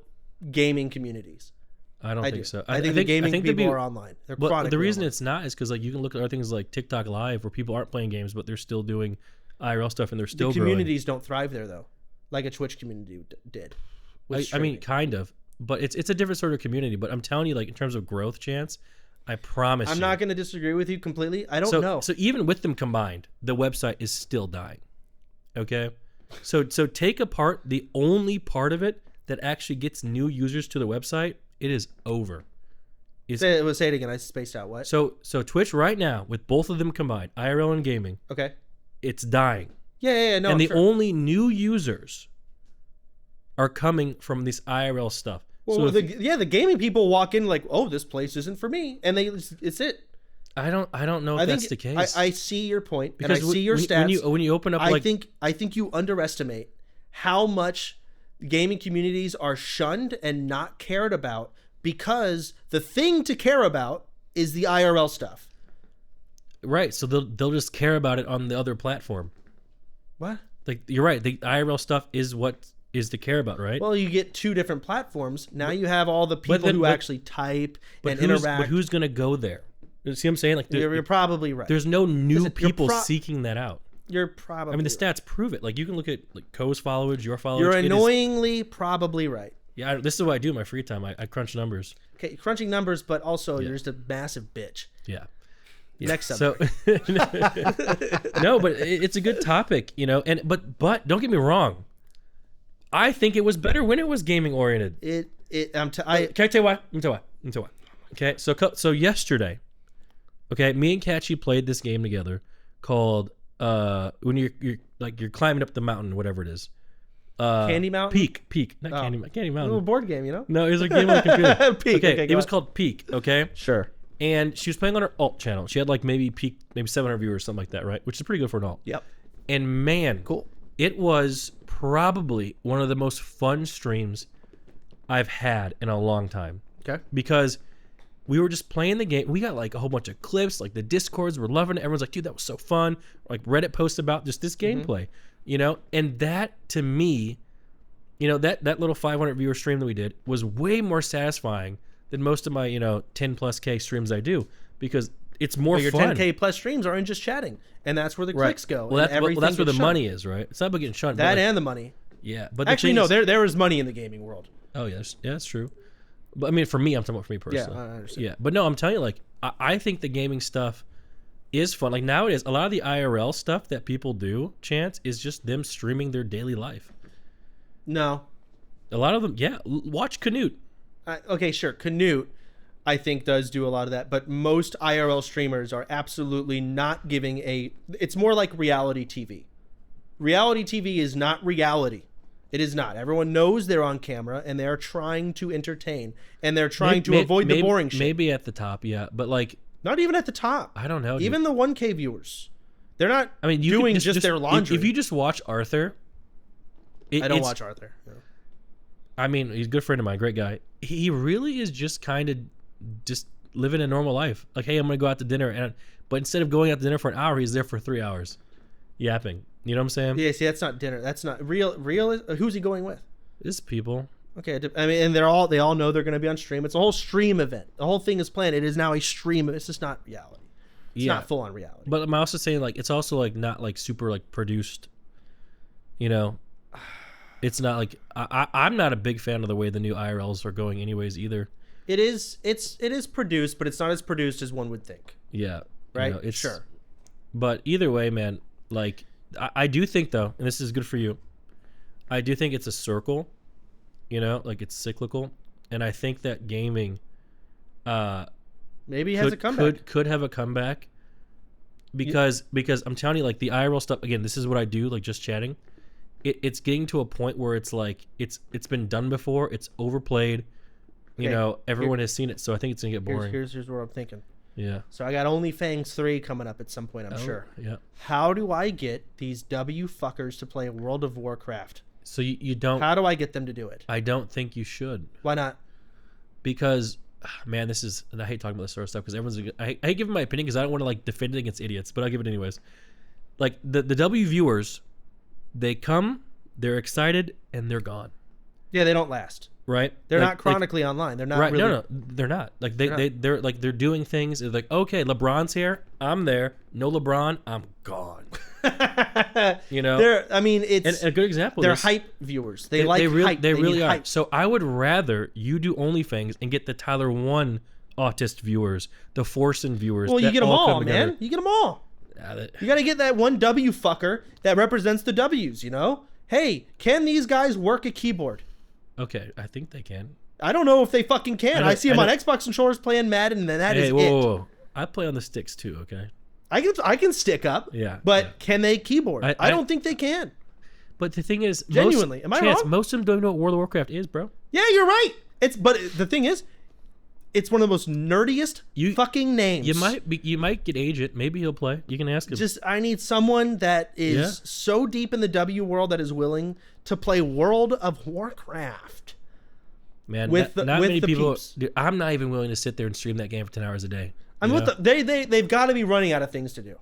C: gaming communities.
A: I don't
C: I
A: think
C: do.
A: so.
C: I think the gaming
A: there'd
C: people
A: be-
C: are online. They're
A: Well, the
C: chronically
A: reason
C: online.
A: it's not is because like you can look at other things like TikTok Live where people aren't playing games but they're still doing IRL stuff and they're still
C: the
A: growing.
C: communities don't thrive there though, like a Twitch community did. with
A: I mean,
C: streaming.
A: kind of, but it's a different sort of community. But I'm telling you, like in terms of growth chance, I promise.
C: I'm
A: you.
C: not going to disagree with you completely. I don't
A: So
C: know.
A: so even with them combined, the website is still dying. Okay, so take apart the only part of it that actually gets new users to the website. It is over.
C: Say it again. I spaced out. What?
A: So Twitch right now with both of them combined, IRL and gaming,
C: Okay.
A: it's dying.
C: Yeah. No.
A: and the
C: sure.
A: only new users are coming from this IRL stuff.
C: Well,
A: so
C: the gaming people walk in like, oh, this place isn't for me, and it's it.
A: I don't know if that's the case.
C: I see your point,
A: because
C: and I see your stats.
A: when you open up
C: I think you underestimate how much gaming communities are shunned and not cared about because the thing to care about is the IRL stuff.
A: right, so they'll just care about it on the other platform.
C: What?
A: Like you're right, the IRL stuff is what is to care about, right?
C: Well, you get two different platforms. Now you have all the people who actually type and interact.
A: But who's gonna go there? You see what I'm saying? Like
C: You're probably right.
A: there's no new
C: Listen, you're
A: people seeking that out.
C: You're probably
A: I mean, the
C: right.
A: stats prove it. Like you can look at like Co's followers, your followers.
C: You're
A: It is-
C: annoyingly probably right.
A: yeah, this is what I do in my free time. I crunch numbers.
C: Okay, crunching numbers, but also you're just a massive bitch.
A: Yeah.
C: Next
A: So no, but it's a good topic, you know. And but don't get me wrong. I think it was better when it was gaming oriented.
C: Can
A: Can I tell you why? Let me tell you why. Okay, so yesterday, okay, me and Catchy played this game together called when you're climbing up the mountain, whatever it is.
C: Candy Mountain?
A: Peak, not Candy
C: a little
A: Mountain.
C: board game, you know?
A: No, it was a game on the computer.
C: Peak.
A: Okay,
C: go
A: it was
C: on.
A: called Peak. Okay.
C: Sure.
A: And she was playing on her alt channel. She had like maybe 700 viewers, something like that, right? Which is pretty good for an alt.
C: Yep.
A: And man,
C: Cool.
A: it was probably one of the most fun streams I've had in a long time.
C: Okay.
A: Because we were just playing the game. We got like a whole bunch of clips. Like the Discords were loving it. Everyone's like, dude, that was so fun. Like Reddit posts about just this gameplay, you know? And that to me, you know, that little 500 viewer stream that we did was way more satisfying than most of my, 10 plus K streams I do because it's more
C: Your
A: fun.
C: 10K plus streams aren't just chatting, and that's where the clicks go.
A: Well,
C: and
A: that's
C: everything
A: where the
C: gets
A: money is, right? It's not about getting shunned.
C: shunned. That
A: but like,
C: and the money.
A: yeah, but the
C: Actually,
A: thing
C: no.
A: is-
C: There is money in the gaming world.
A: Oh yeah, that's true. But I mean, for me, I'm talking about for me personally.
C: I understand.
A: Yeah, but no, I'm telling you, like, I think the gaming stuff is fun. Like nowadays, a lot of the IRL stuff that people do, Chance, is just them streaming their daily life.
C: No.
A: A lot of them, yeah. Watch Canute.
C: Okay, sure. Canute, I think, does do a lot of that, but most IRL streamers are absolutely not giving it's more like reality TV. Reality TV is not reality. It is not. Everyone knows they're on camera and they're trying to entertain and they're trying to avoid the boring shit.
A: Maybe at the top, yeah, but like,
C: Not even at the top.
A: I don't know. Dude.
C: Even the 1K viewers. They're not
A: I mean, you
C: doing
A: could
C: just their laundry.
A: If you just watch Arthur,
C: I don't watch Arthur. No.
A: I mean, he's a good friend of mine, great guy. He really is just kind of just living a normal life. Like, hey, I'm gonna go out to dinner, but instead of going out to dinner for an hour, he's there for 3 hours, yapping. You know what I'm saying?
C: Yeah, see, that's not dinner. That's not real. Who's he going with?
A: It's people.
C: Okay, I mean, and they all know they're going to be on stream. It's a whole stream event. The whole thing is planned. It is now a stream. It's just not reality. It's not full on reality.
A: But I'm also saying like it's also like not like super like produced. You know, It's not like I'm not a big fan of the way the new IRLs are going, anyways. Either.
C: It is produced, but it's not as produced as one would think.
A: Yeah.
C: Right.
A: It's,
C: sure.
A: But either way, man, like I do think though, and this is good for you. I do think it's a circle. Like it's cyclical, and I think that gaming,
C: maybe has a comeback.
A: Could have a comeback. Because I'm telling you, like the IRL stuff again. This is what I do, like just chatting. It's getting to a point where it's like it's been done before. It's overplayed. Everyone has seen it, so I think it's gonna get boring.
C: Here's what I'm thinking.
A: Yeah.
C: So I got OnlyFans 3 coming up at some point, I'm sure.
A: Yeah.
C: How do I get these W fuckers to play World of Warcraft?
A: So you don't.
C: How do I get them to do it?
A: I don't think you should.
C: Why not?
A: Because, man, I hate talking about this sort of stuff because I hate giving my opinion because I don't want to like defend it against idiots, but I'll give it anyways. Like the W viewers, they come, they're excited, and they're gone.
C: Yeah, they don't last.
A: Right?
C: They're not chronically online. They're not
A: right.
C: really.
A: No, they're not. Like they're like they're doing things. It's like, okay, LeBron's here, I'm there. No LeBron, I'm gone.
C: It's
A: and a good example.
C: They're hype viewers. They like hype.
A: They really are.
C: Hype.
A: So I would rather you do OnlyFans and get the Tyler One autist viewers, the Forsen viewers.
C: Well, you get them all, man.
A: Together.
C: You get them all. You got to get that one W fucker that represents the W's. Hey, can these guys work a keyboard?
A: Okay, I think they can.
C: I don't know if they fucking can. I see them on Xbox controllers playing Madden, and then that is it.
A: Whoa. I play on the sticks too. Okay.
C: I can stick up.
A: Yeah.
C: But can they keyboard? I don't think they can.
A: But the thing is,
C: genuinely, am I wrong?
A: Most of them don't know what World of Warcraft is, bro.
C: Yeah, you're right. But the thing is, it's one of the most nerdiest fucking names.
A: You might get agent. Maybe he'll play. You can ask him.
C: I need someone that is so deep in the W world that is willing to play World of Warcraft.
A: Man, not many people. Dude, I'm not even willing to sit there and stream that game for 10 hours a day.
C: They've got to be running out of things to do.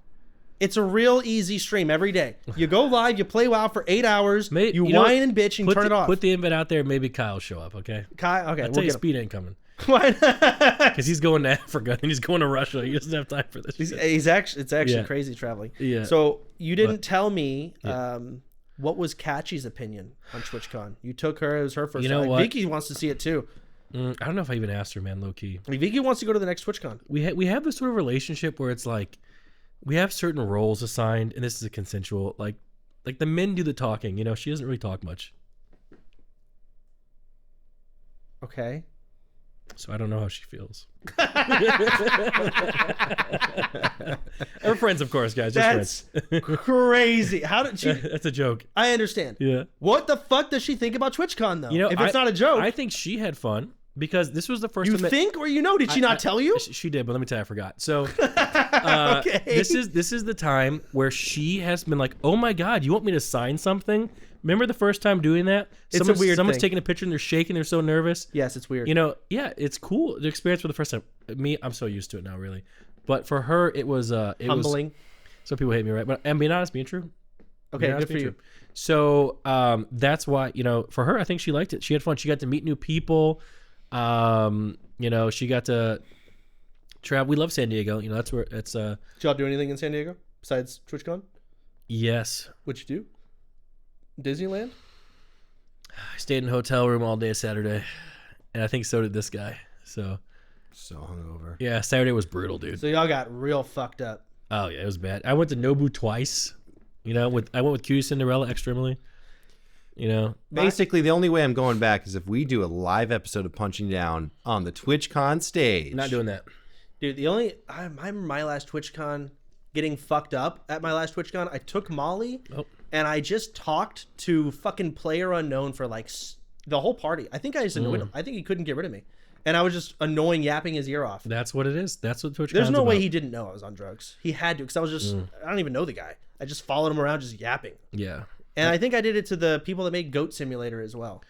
C: It's a real easy stream every day. You go live, you play WoW for 8 hours, you whine and bitch and turn it off.
A: Put the invite out there, maybe Kyle will show up, okay?
C: Okay,
A: I'll tell you Speed ain't coming.
C: Why not?
A: Because he's going to Africa and he's going to Russia. He doesn't have time for this.
C: It's actually crazy traveling.
A: Yeah.
C: So you didn't tell me what was Catchy's opinion on TwitchCon. You took her. It was her first.
A: You know
C: time.
A: what?
C: Vicky wants to see it too.
A: I don't know if I even asked her, man. Low key.
C: Vicky wants to go to the next TwitchCon.
A: We have this sort of relationship where it's like we have certain roles assigned, and this is a consensual. Like the men do the talking. She doesn't really talk much.
C: Okay.
A: So I don't know how she feels. We're friends, of course, guys. Just
C: That's crazy. How did she?
A: That's a joke.
C: I understand.
A: Yeah.
C: What the fuck does she think about TwitchCon though? If it's not a joke,
A: I think she had fun because this was the first.
C: You think or Did she not tell you?
A: She did, but let me tell you, I forgot. So,
C: okay.
A: This is the time where she has been like, "Oh my God, you want me to sign something?" Remember the first time doing that?
C: It's a weird
A: Someone's
C: thing.
A: taking a picture and they're shaking. They're so nervous.
C: Yes, it's weird.
A: Yeah, it's cool. The experience for the first time. Me, I'm so used to it now, really. But for her, it was
C: humbling.
A: Some people hate me, right? But I'm being honest, being true.
C: Okay, good for you.
A: So that's why for her, I think she liked it. She had fun. She got to meet new people. She got to travel. We love San Diego. That's where it's.
C: Did y'all do anything in San Diego besides TwitchCon?
A: Yes.
C: What'd you do? Disneyland?
A: I stayed in a hotel room all day Saturday, and I think so did this guy. So
B: hungover.
A: Yeah, Saturday was brutal, dude.
C: So y'all got real fucked up.
A: Oh yeah, it was bad. I went to Nobu twice. I went with Cutie Cinderella, Extra Emily.
B: Basically, the only way I'm going back is if we do a live episode of Punching Down on the TwitchCon stage.
A: Not doing that,
C: dude. I remember my last TwitchCon getting fucked up at my last TwitchCon. I took Molly. And I just talked to fucking Player Unknown for like the whole party. I think I just annoyed him. I think he couldn't get rid of me. And I was just annoying, yapping his ear off.
A: That's what it is. That's what TwitchCon's
C: There's no
A: about.
C: way he didn't know I was on drugs. He had to, because I was just, I don't even know the guy. I just followed him around just yapping.
A: Yeah.
C: And I think I did it to the people that make Goat Simulator as well.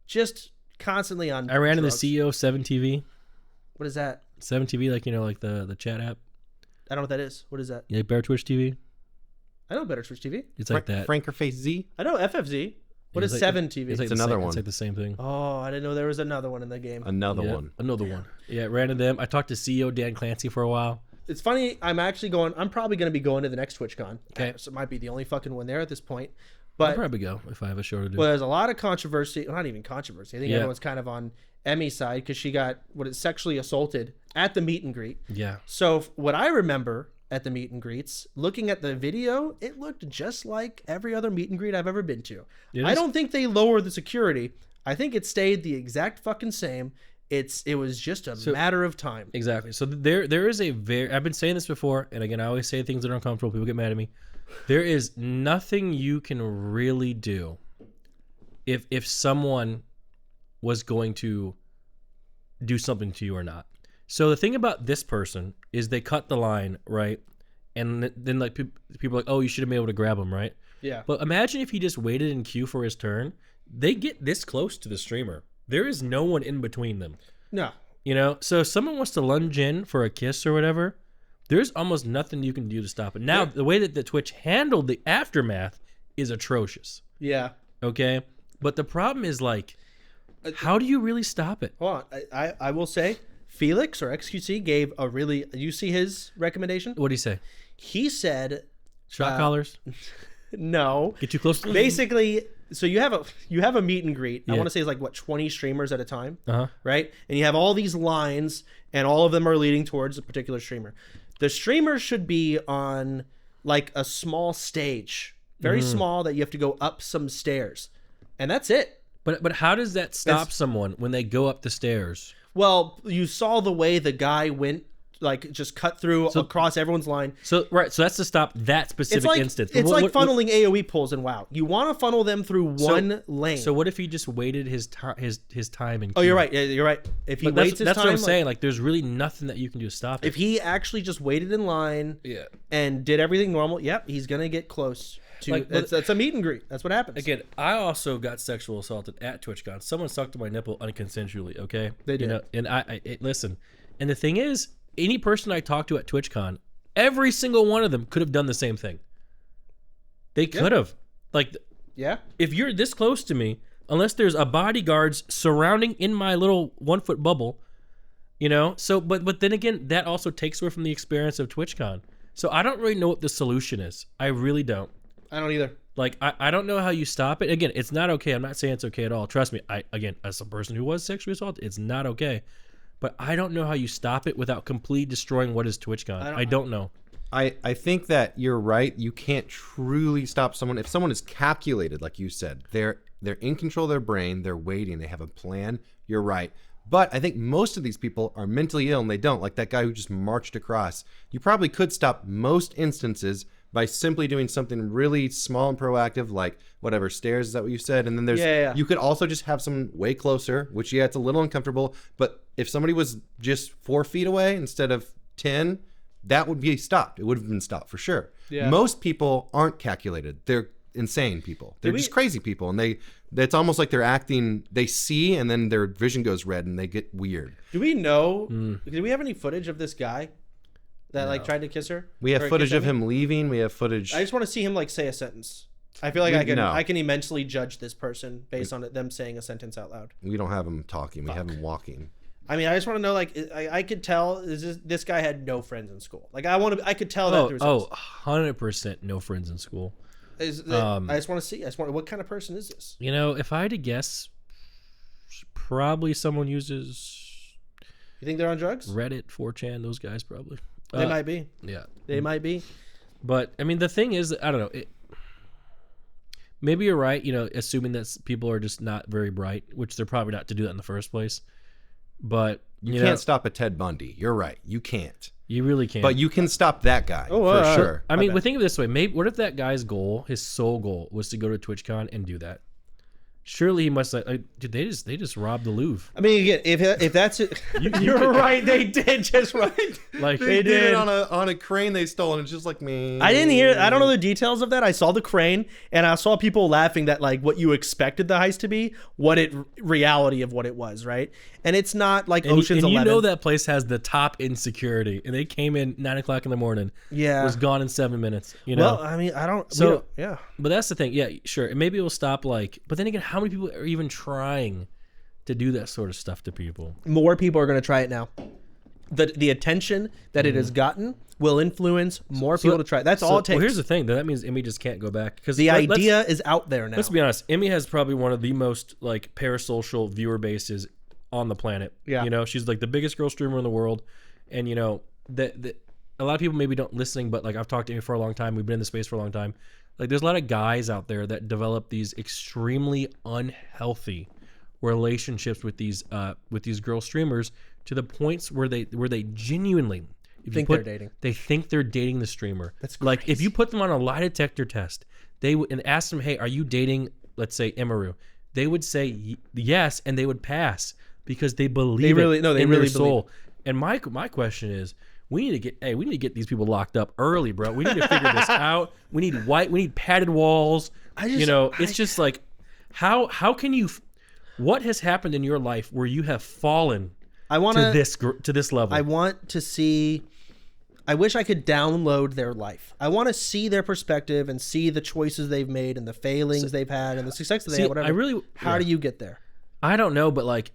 C: Just constantly on
A: I ran
C: drugs.
A: in the CEO of 7TV.
C: What is that?
A: 7TV, like the chat app.
C: I don't know what that is. What is that?
A: You like Bear Twitch TV?
C: I know Better Twitch TV.
A: It's like that.
B: Frankerface Z.
C: I know FFZ. What is 7 TV?
A: It's
B: another one.
A: It's like the same thing.
C: Oh, I didn't know there was another one in the game.
B: Another one.
A: Yeah, ran into them. I talked to CEO Dan Clancy for a while.
C: It's funny. I'm probably going to be going to the next TwitchCon.
A: Okay.
C: So it might be the only fucking one there at this point. But
A: probably go if I have a show to do.
C: well, there's a lot of controversy. Well, not even controversy. I think
A: Yeah.
C: everyone's kind of on Emmy's side because she got sexually assaulted at the meet and greet.
A: Yeah.
C: So what I remember at the meet and greets, looking at the video, it looked just like every other meet and greet I've ever been to. I don't think they lowered the security. I think it stayed the exact fucking same. It was just a matter of time.
A: Exactly. So there is a very, I've been saying this before, and again, I always say things that are uncomfortable. People get mad at me. There is nothing you can really do if someone was going to do something to you or not. So the thing about this person is they cut the line, right? And then like people are like, oh, you should have been able to grab him, right?
C: Yeah.
A: But imagine if he just waited in queue for his turn. They get this close to the streamer. There is no one in between them.
C: No.
A: You know, so if someone wants to lunge in for a kiss or whatever, there's almost nothing you can do to stop it. Now, the way that the Twitch handled the aftermath is atrocious.
C: Yeah.
A: Okay? But the problem is, like, how do you really stop it?
C: Hold on. I will say, Felix or XQC gave a really... You see his recommendation?
A: What do you say?
C: He said...
A: Shot collars?
C: No.
A: Get too close?
C: Basically... So you have a meet and greet.
A: Yeah.
C: I want to say it's like 20 streamers at a time,
A: Uh-huh.
C: right? And you have all these lines, and all of them are leading towards a particular streamer. The streamer should be on like a small stage, very small, that you have to go up some stairs, and that's it.
A: But how does that stop someone when they go up the stairs?
C: Well, you saw the way the guy went, like just cut through across everyone's line.
A: So that's to stop that specific instance.
C: It's like funneling AoE pulls in WoW. You want to funnel them through one lane.
A: So what if he just waited his time in queue?
C: Oh, you're right. Yeah, you're right. If he waits his
A: that's
C: time,
A: what I'm saying. Like, there's really nothing that you can do to stop it.
C: if he actually just waited in line,
A: Yeah.
C: and did everything normal, yep, he's gonna get close to.
A: Like, but-
C: That's a meet and greet. That's what happens.
A: Again, I also got sexual assaulted at TwitchCon. Someone sucked on my nipple unconsensually. Okay,
C: They did.
A: You know, and I listen. And the thing is, any person I talked to at TwitchCon, every single one of them could have done the same thing. They could have. Like,
C: Yeah.
A: if you're this close to me, unless there's a bodyguards surrounding in my little 1 foot bubble, you know. So, but then again, that also takes away from the experience of TwitchCon. So I don't really know what the solution is. I really don't.
C: I don't either.
A: Like, I don't know how you stop it. Again, it's not okay. I'm not saying it's okay at all. Trust me. Again, as a person who was sexually assaulted, it's not okay. But I don't know how you stop it without completely destroying what is TwitchCon. I don't know.
B: I think that you're right. You can't truly stop someone. If someone is calculated, like you said, they're in control of their brain, they're waiting, they have a plan, you're right. But I think most of these people are mentally ill and they don't. Like that guy who just marched across. You probably could stop most instances by simply doing something really small and proactive, like whatever, stairs, is that what you said? And then there's, you could also just have someone way closer, which, yeah, it's a little uncomfortable. But if somebody was just 4 feet away instead of 10, that would be stopped. It would have been stopped for sure.
C: Yeah.
B: Most people aren't calculated. They're insane people. They're just crazy people. And it's almost like they're acting, they see and then their vision goes red and they get weird.
C: Do we know? Do we have any footage of this guy that like tried to kiss her?
B: We have
C: Or
B: footage
C: kiss
B: of
C: Emmy?
B: him leaving. We have footage.
C: I just want to see him like say a sentence. I feel like
B: No.
C: I can immensely judge this person based on them saying a sentence out loud.
B: We don't have him talking. We have him walking.
C: I mean, I just want to know, like, I could tell this guy had no friends in school. Like, I could tell that through his eyes.
A: 100% no friends in school.
C: I just want to see. What kind of person is this?
A: You know, if I had to guess, probably someone uses
C: You think they're on drugs?
A: Reddit, 4chan, those guys probably.
C: They might be.
A: Yeah.
C: They might be.
A: But, I mean, the thing is, I don't know. Maybe you're right, you know, assuming that people are just not very bright, which they're probably not to do that in the first place. But,
B: You can't stop a Ted Bundy. You're right. You can't.
A: You really can't.
B: But you can stop that guy for sure.
A: I mean, think of it this way. Maybe what if that guy's goal, his sole goal, was to go to TwitchCon and do that? Surely he must. Dude, they just robbed the Louvre.
C: I mean, again, if that's it, you're right. They did just right.
A: Like
B: They did it on a crane they stole, and it's just like me.
C: I didn't hear. I don't know the details of that. I saw the crane, and I saw people laughing that like what you expected the heist to be, reality of what it was, right? And it's not like Ocean's 11.
A: You know that place has the top in security, and they came in 9 o'clock in the morning.
C: Yeah,
A: was gone in 7 minutes. You know.
C: Well, I mean, I don't.
A: So
C: yeah.
A: But that's the thing. Yeah, sure. Maybe it will stop. Like, but then again, how many people are even trying to do that sort of stuff to people?
C: More people are going to try it now. the attention that it has gotten will influence more people to try. That's all it takes.
A: Well, here's the thing. That means Emmy just can't go back because
C: the idea is out there now.
A: Let's be honest. Emmy has probably one of the most like parasocial viewer bases on the planet.
C: Yeah.
A: You know, she's like the biggest girl streamer in the world, and you know a lot of people maybe don't listening, but like I've talked to Emmy for a long time. We've been in the space for a long time. Like there's a lot of guys out there that develop these extremely unhealthy relationships with these girl streamers to the points where they genuinely
C: they're dating.
A: They think they're dating the streamer.
C: That's
A: like if
C: crazy.
A: you put them on a lie detector test, they would and ask them, "Hey, are you dating?" Let's say Emaru. They would say yes, and they would pass because they believe
C: They really
A: in their soul.
C: believe.
A: And my question is, we need to get these people locked up early, bro. We need to figure this out. We need padded walls. It's just like how can you? What has happened in your life where you have fallen to this level?
C: I want to see. I wish I could download their life. I want to see their perspective and see the choices they've made and the failings they've had and the success that they had. Whatever. How do you get there?
A: I don't know, but like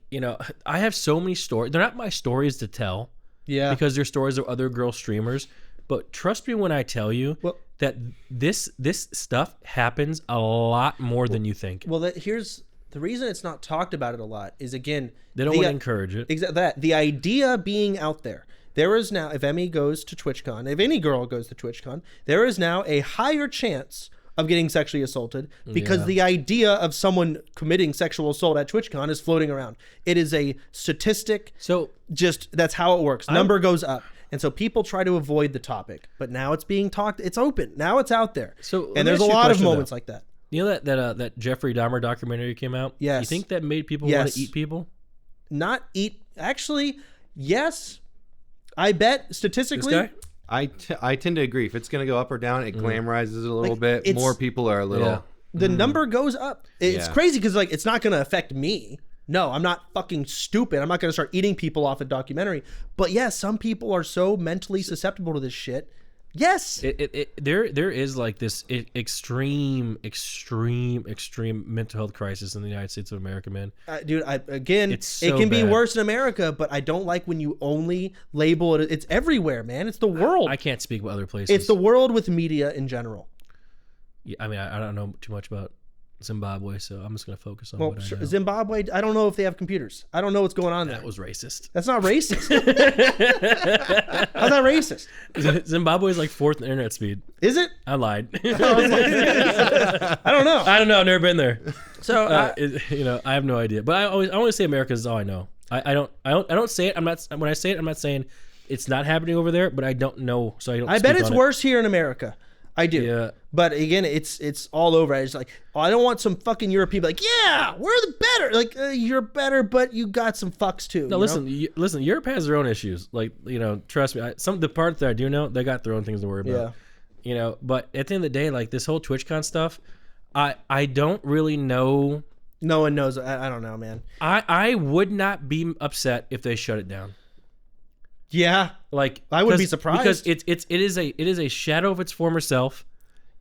A: I have so many stories. They're not my stories to tell.
C: Yeah.
A: Because they're stories of other girl streamers. But trust me when I tell you that this stuff happens a lot more than you think.
C: Well, here's the reason it's not talked about it a lot is, again,
A: they don't want to encourage it.
C: Exactly that. The idea being out there. There is now, if Emmy goes to TwitchCon, if any girl goes to TwitchCon, there is now a higher chance of getting sexually assaulted because the idea of someone committing sexual assault at TwitchCon is floating around. It is a statistic.
A: So
C: just that's how it works. Number goes up. And so people try to avoid the topic, but now it's being talked. It's open. Now it's out there.
A: And
C: there's a lot of moments like that.
A: You know that Jeffrey Dahmer documentary came out?
C: Yes.
A: You think that made people want to eat people?
C: Not eat. Actually, yes. I bet statistically.
A: This guy?
B: I tend to agree. If it's going to go up or down, it glamorizes it a little bit. More people are a little.
A: Yeah.
C: The number goes up. It's crazy because like it's not going to affect me. No, I'm not fucking stupid. I'm not going to start eating people off a documentary. But yeah, some people are so mentally susceptible to this shit. Yes.
A: There is like this extreme mental health crisis in the United States of America, man.
C: Dude, it can be worse in America, but I don't like when you only label it. It's everywhere, man. It's the world.
A: I can't speak about other places.
C: It's the world with media in general.
A: Yeah, I mean, I don't know too much about Zimbabwe, so I'm just going to focus on what I know.
C: Zimbabwe, I don't know if they have computers. I don't know what's going on there.
A: That was racist.
C: That's not racist. How's that racist?
A: Zimbabwe is like 4th in internet speed.
C: Is it?
A: I lied.
C: I don't know.
A: I've never been there.
C: So
A: I have no idea. But I always say America is all I know. I don't say it. When I say it, I'm not saying it's not happening over there, but I don't know, so I don't.
C: I bet it's worse here in America. I do.
A: Yeah.
C: But again, it's all over. It's like, I don't want some fucking European like, yeah, we're the better. Like, you're better, but you got some fucks too.
A: No, listen. Europe has their own issues. Like, trust me. The part that I do know, they got their own things to worry about. Yeah. But at the end of the day, like this whole TwitchCon stuff, I don't really know.
C: No one knows. I don't know, man.
A: I would not be upset if they shut it down.
C: Yeah,
A: like
C: I would be surprised
A: because it is a shadow of its former self.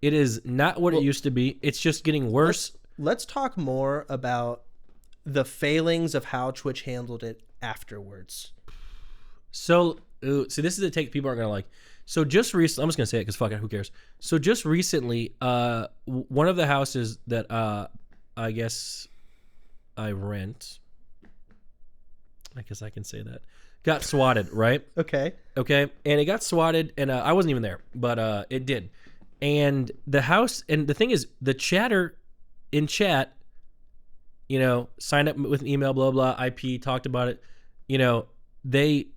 A: It is not what it used to be. It's just getting worse.
C: Let's talk more about the failings of how Twitch handled it afterwards.
A: So this is the take people aren't gonna like. So just recently, I'm just gonna say it because fuck it, who cares? So just recently, one of the houses that I guess I rent, I guess I can say that, got swatted, right?
C: Okay.
A: And it got swatted, and I wasn't even there, but it did. And the house, and the thing is, the chatter in chat, signed up with an email, blah, blah, IP, talked about it. They,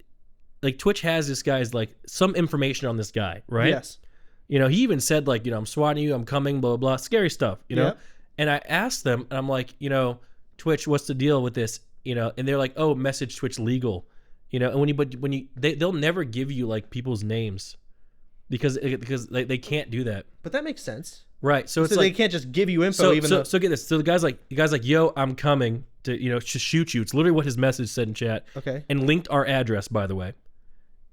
A: like, Twitch has this guy's, like, some information on this guy, right?
C: Yes.
A: He even said, like, I'm swatting you, I'm coming, blah, blah, blah, scary stuff, know? And I asked them, and I'm like, Twitch, what's the deal with this? And they're like, oh, message Twitch legal. And they'll never give you like people's names because they can't do that.
C: But that makes sense,
A: right? So it's
C: like
A: they
C: can't just give you info.
A: So get this. So the guy's like, yo, I'm coming to to shoot you. It's literally what his message said in chat.
C: Okay.
A: And linked our address, by the way.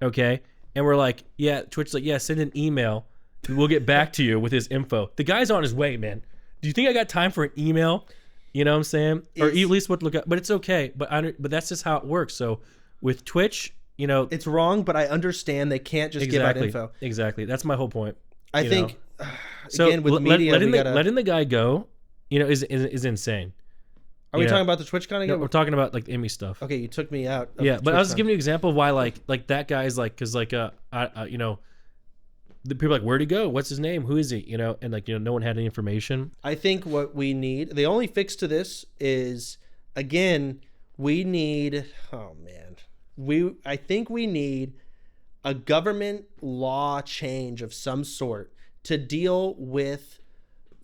A: Okay. And we're like, yeah. Twitch's like, yeah, send an email. We'll get back to you with his info. The guy's on his way, man. Do you think I got time for an email? You know what I'm saying? Or at least what look up. But it's okay. But that's just how it works. So. With Twitch, you know,
C: It's wrong, but I understand they can't just give out info.
A: Exactly. That's my whole point.
C: I think,
A: So
C: again, with media,
A: letting the guy go, you know, is insane.
C: Are we talking about the TwitchCon again?
A: No, we're talking about like Emmy stuff.
C: Okay, you took me out. Of
A: Yeah, but I was
C: TwitchCon.
A: giving you an example of why like that guy's like, because like you know, the people are like, where'd he go? What's his name? Who is he? You know, and like, you know, no one had any information.
C: I think what we need, the only fix to this is, again, we need. Oh man, I think we need a government law change of some sort to deal with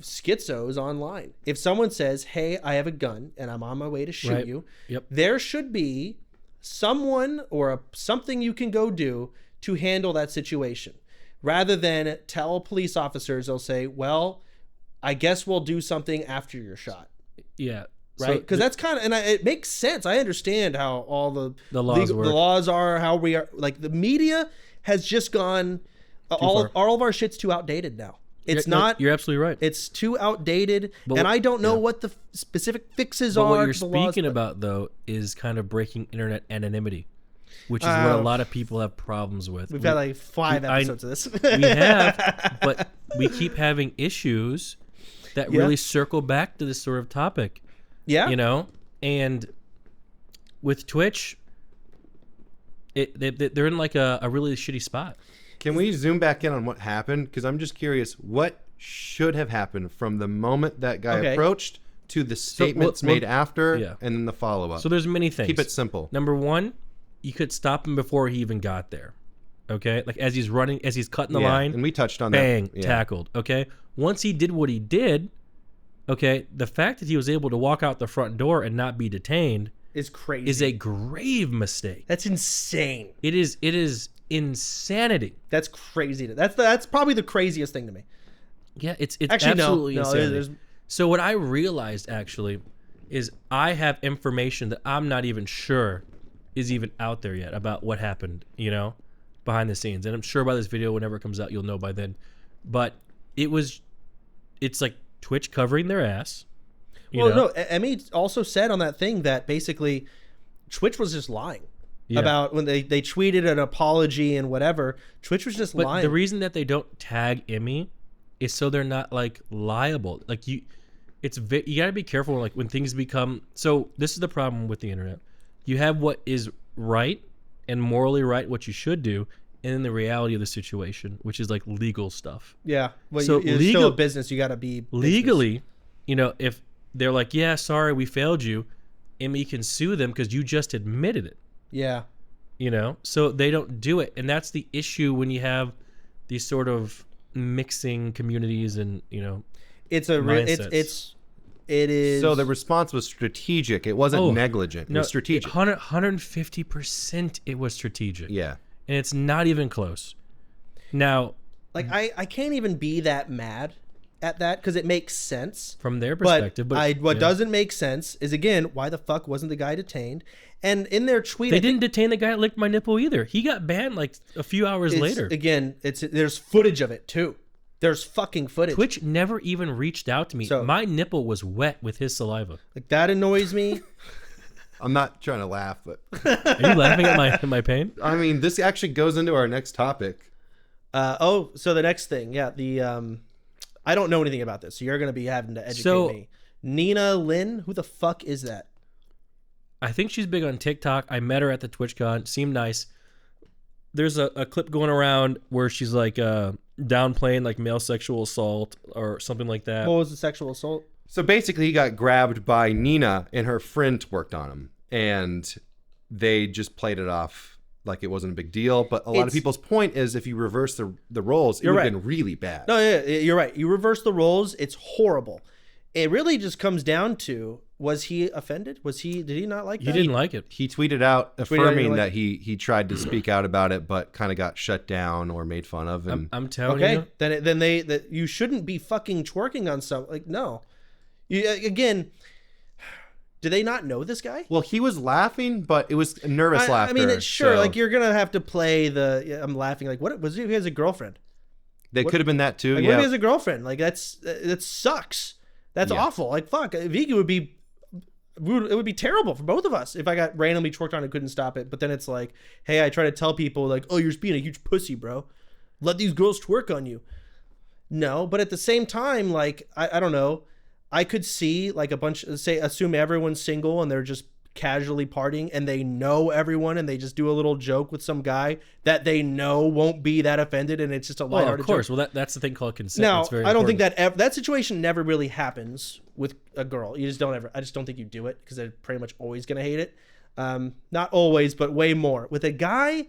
C: schizos online. If someone says, hey, I have a gun and I'm on my way to shoot you, there should be someone or something you can go do to handle that situation, rather than tell police officers. They'll say, well, I guess we'll do something after you're shot.
A: Yeah.
C: Right, because that's kind of, and it makes sense. I understand how all the
A: laws work.
C: The laws are, how we are, like the media has just gone, all of our shit's too outdated now. It's not.
A: You're absolutely right.
C: It's too outdated, and I don't know what the specific fixes are.
A: What you're speaking about, though, is kind of breaking internet anonymity, which is what a lot of people have problems with.
C: We've had like 5 episodes of this.
A: We have, but we keep having issues that really circle back to this sort of topic.
C: Yeah,
A: you know, and with Twitch, they're in like a really shitty spot.
B: Can we zoom back in on what happened? Because I'm just curious, what should have happened from the moment that guy approached to the statements made after, and then the follow-up?
A: So there's many things.
B: Keep it simple.
A: Number one, you could stop him before he even got there. Okay, like as he's running, as he's cutting the line,
B: and we touched on
A: bang,
B: that.
A: Tackled. Okay, once he did what he did, okay, the fact that he was able to walk out the front door and not be detained
C: is crazy.
A: Is a grave mistake.
C: That's insane.
A: It is insanity.
C: That's crazy. That's probably the craziest thing to me.
A: Yeah, it's
C: actually
A: absolutely insanity.
C: There's...
A: So what I realized actually is I have information that I'm not even sure is even out there yet about what happened, you know, behind the scenes. And I'm sure by this video, whenever it comes out, you'll know by then. But it's like Twitch covering their ass.
C: Well, no, Emmy also said on that thing that basically Twitch was just lying. About when they tweeted an apology and whatever. Twitch was just lying.
A: The reason that they don't tag Emmy is so they're not like liable. Like you gotta be careful like when things become. So this is the problem with the internet. You have what is right and morally right, what you should do, and then the reality of the situation, which is like legal stuff.
C: Yeah. Well,
A: so
C: it's still a business. You gotta be
A: legally. You know, if they're like, yeah, sorry, we failed you, Emmy can sue them because you just admitted it.
C: Yeah.
A: You know, so they don't do it. And that's the issue when you have these sort of mixing communities and, you know,
C: it is.
B: So the response was strategic. It wasn't negligent. It was strategic.
A: 150% it was strategic.
B: Yeah.
A: And it's not even close. Now,
C: like I can't even be that mad at that because it makes sense
A: from their perspective.
C: But what doesn't make sense is, again, why the fuck wasn't the guy detained? And in their tweet,
A: they didn't detain the guy that licked my nipple either. He got banned like a few hours later.
C: Again, there's footage of it too. There's fucking footage.
A: Twitch never even reached out to me. So, my nipple was wet with his saliva.
C: Like that annoys me.
B: I'm not trying to laugh, but
A: are you laughing at my pain?
B: I mean, this actually goes into our next topic.
C: So the next thing, I don't know anything about this, so you're going to be having to educate me. Nina Lynn, who the fuck is that?
A: I think she's big on TikTok. I met her at the TwitchCon. Seemed nice. There's a clip going around where she's like downplaying like male sexual assault or something like that.
C: What was the sexual assault?
B: So basically, he got grabbed by Nina, and her friend worked on him, and they just played it off like it wasn't a big deal. But a lot of people's point is, if you reverse the roles, it would have been really bad.
C: No, yeah, you're right. You reverse the roles, it's horrible. It really just comes down to, was he offended? Did he not like that?
A: He didn't like it.
B: He tweeted out affirming that he tried to speak out about it, but kind of got shut down or made fun of. And
A: I'm telling you.
C: Then you shouldn't be fucking twerking on something. Like, no. Again, do they not know this guy?
B: Well, he was laughing, but it was nervous laughter.
C: I mean, it's sure. Like, you're going to have to play I'm laughing. Like, what was he? He has a girlfriend.
B: They could have been that too.
C: Like, what if he has a girlfriend? Like, that sucks. That's awful. Like, fuck. Vika would be, it would be terrible for both of us if I got randomly twerked on and couldn't stop it. But then it's like, hey, I try to tell people like, oh, you're just being a huge pussy, bro. Let these girls twerk on you. No, but at the same time, like, I don't know. I could see like a bunch, assume everyone's single and they're just casually partying and they know everyone and they just do a little joke with some guy that they know won't be that offended and it's just a lighthearted
A: of course.
C: joke.
A: Well, that's the thing called consent.
C: Now,
A: That's very
C: I don't think
A: important.
C: that situation never really happens with a girl. I just don't think you do it because they're pretty much always going to hate it. Not always, but way more. With a guy,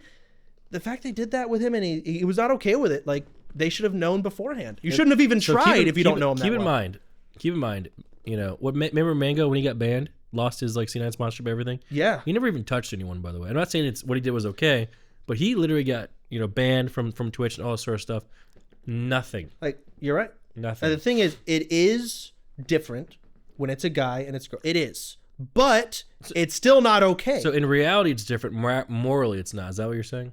C: the fact they did that with him and he was not okay with it, like, they should have known beforehand. You shouldn't have even tried if you don't know him that well.
A: Keep in mind, you know, remember Mango when he got banned, lost his like C9 sponsorship, everything?
C: Yeah.
A: He never even touched anyone, by the way. I'm not saying it's what he did was okay, but he literally got, you know, banned from Twitch and all this sort of stuff. Nothing.
C: Like, you're right.
A: Nothing.
C: And the thing is, it is different when it's a guy and it's a girl. It is. But it's still not okay.
A: So in reality, it's different. Morally, it's not. Is that what you're saying?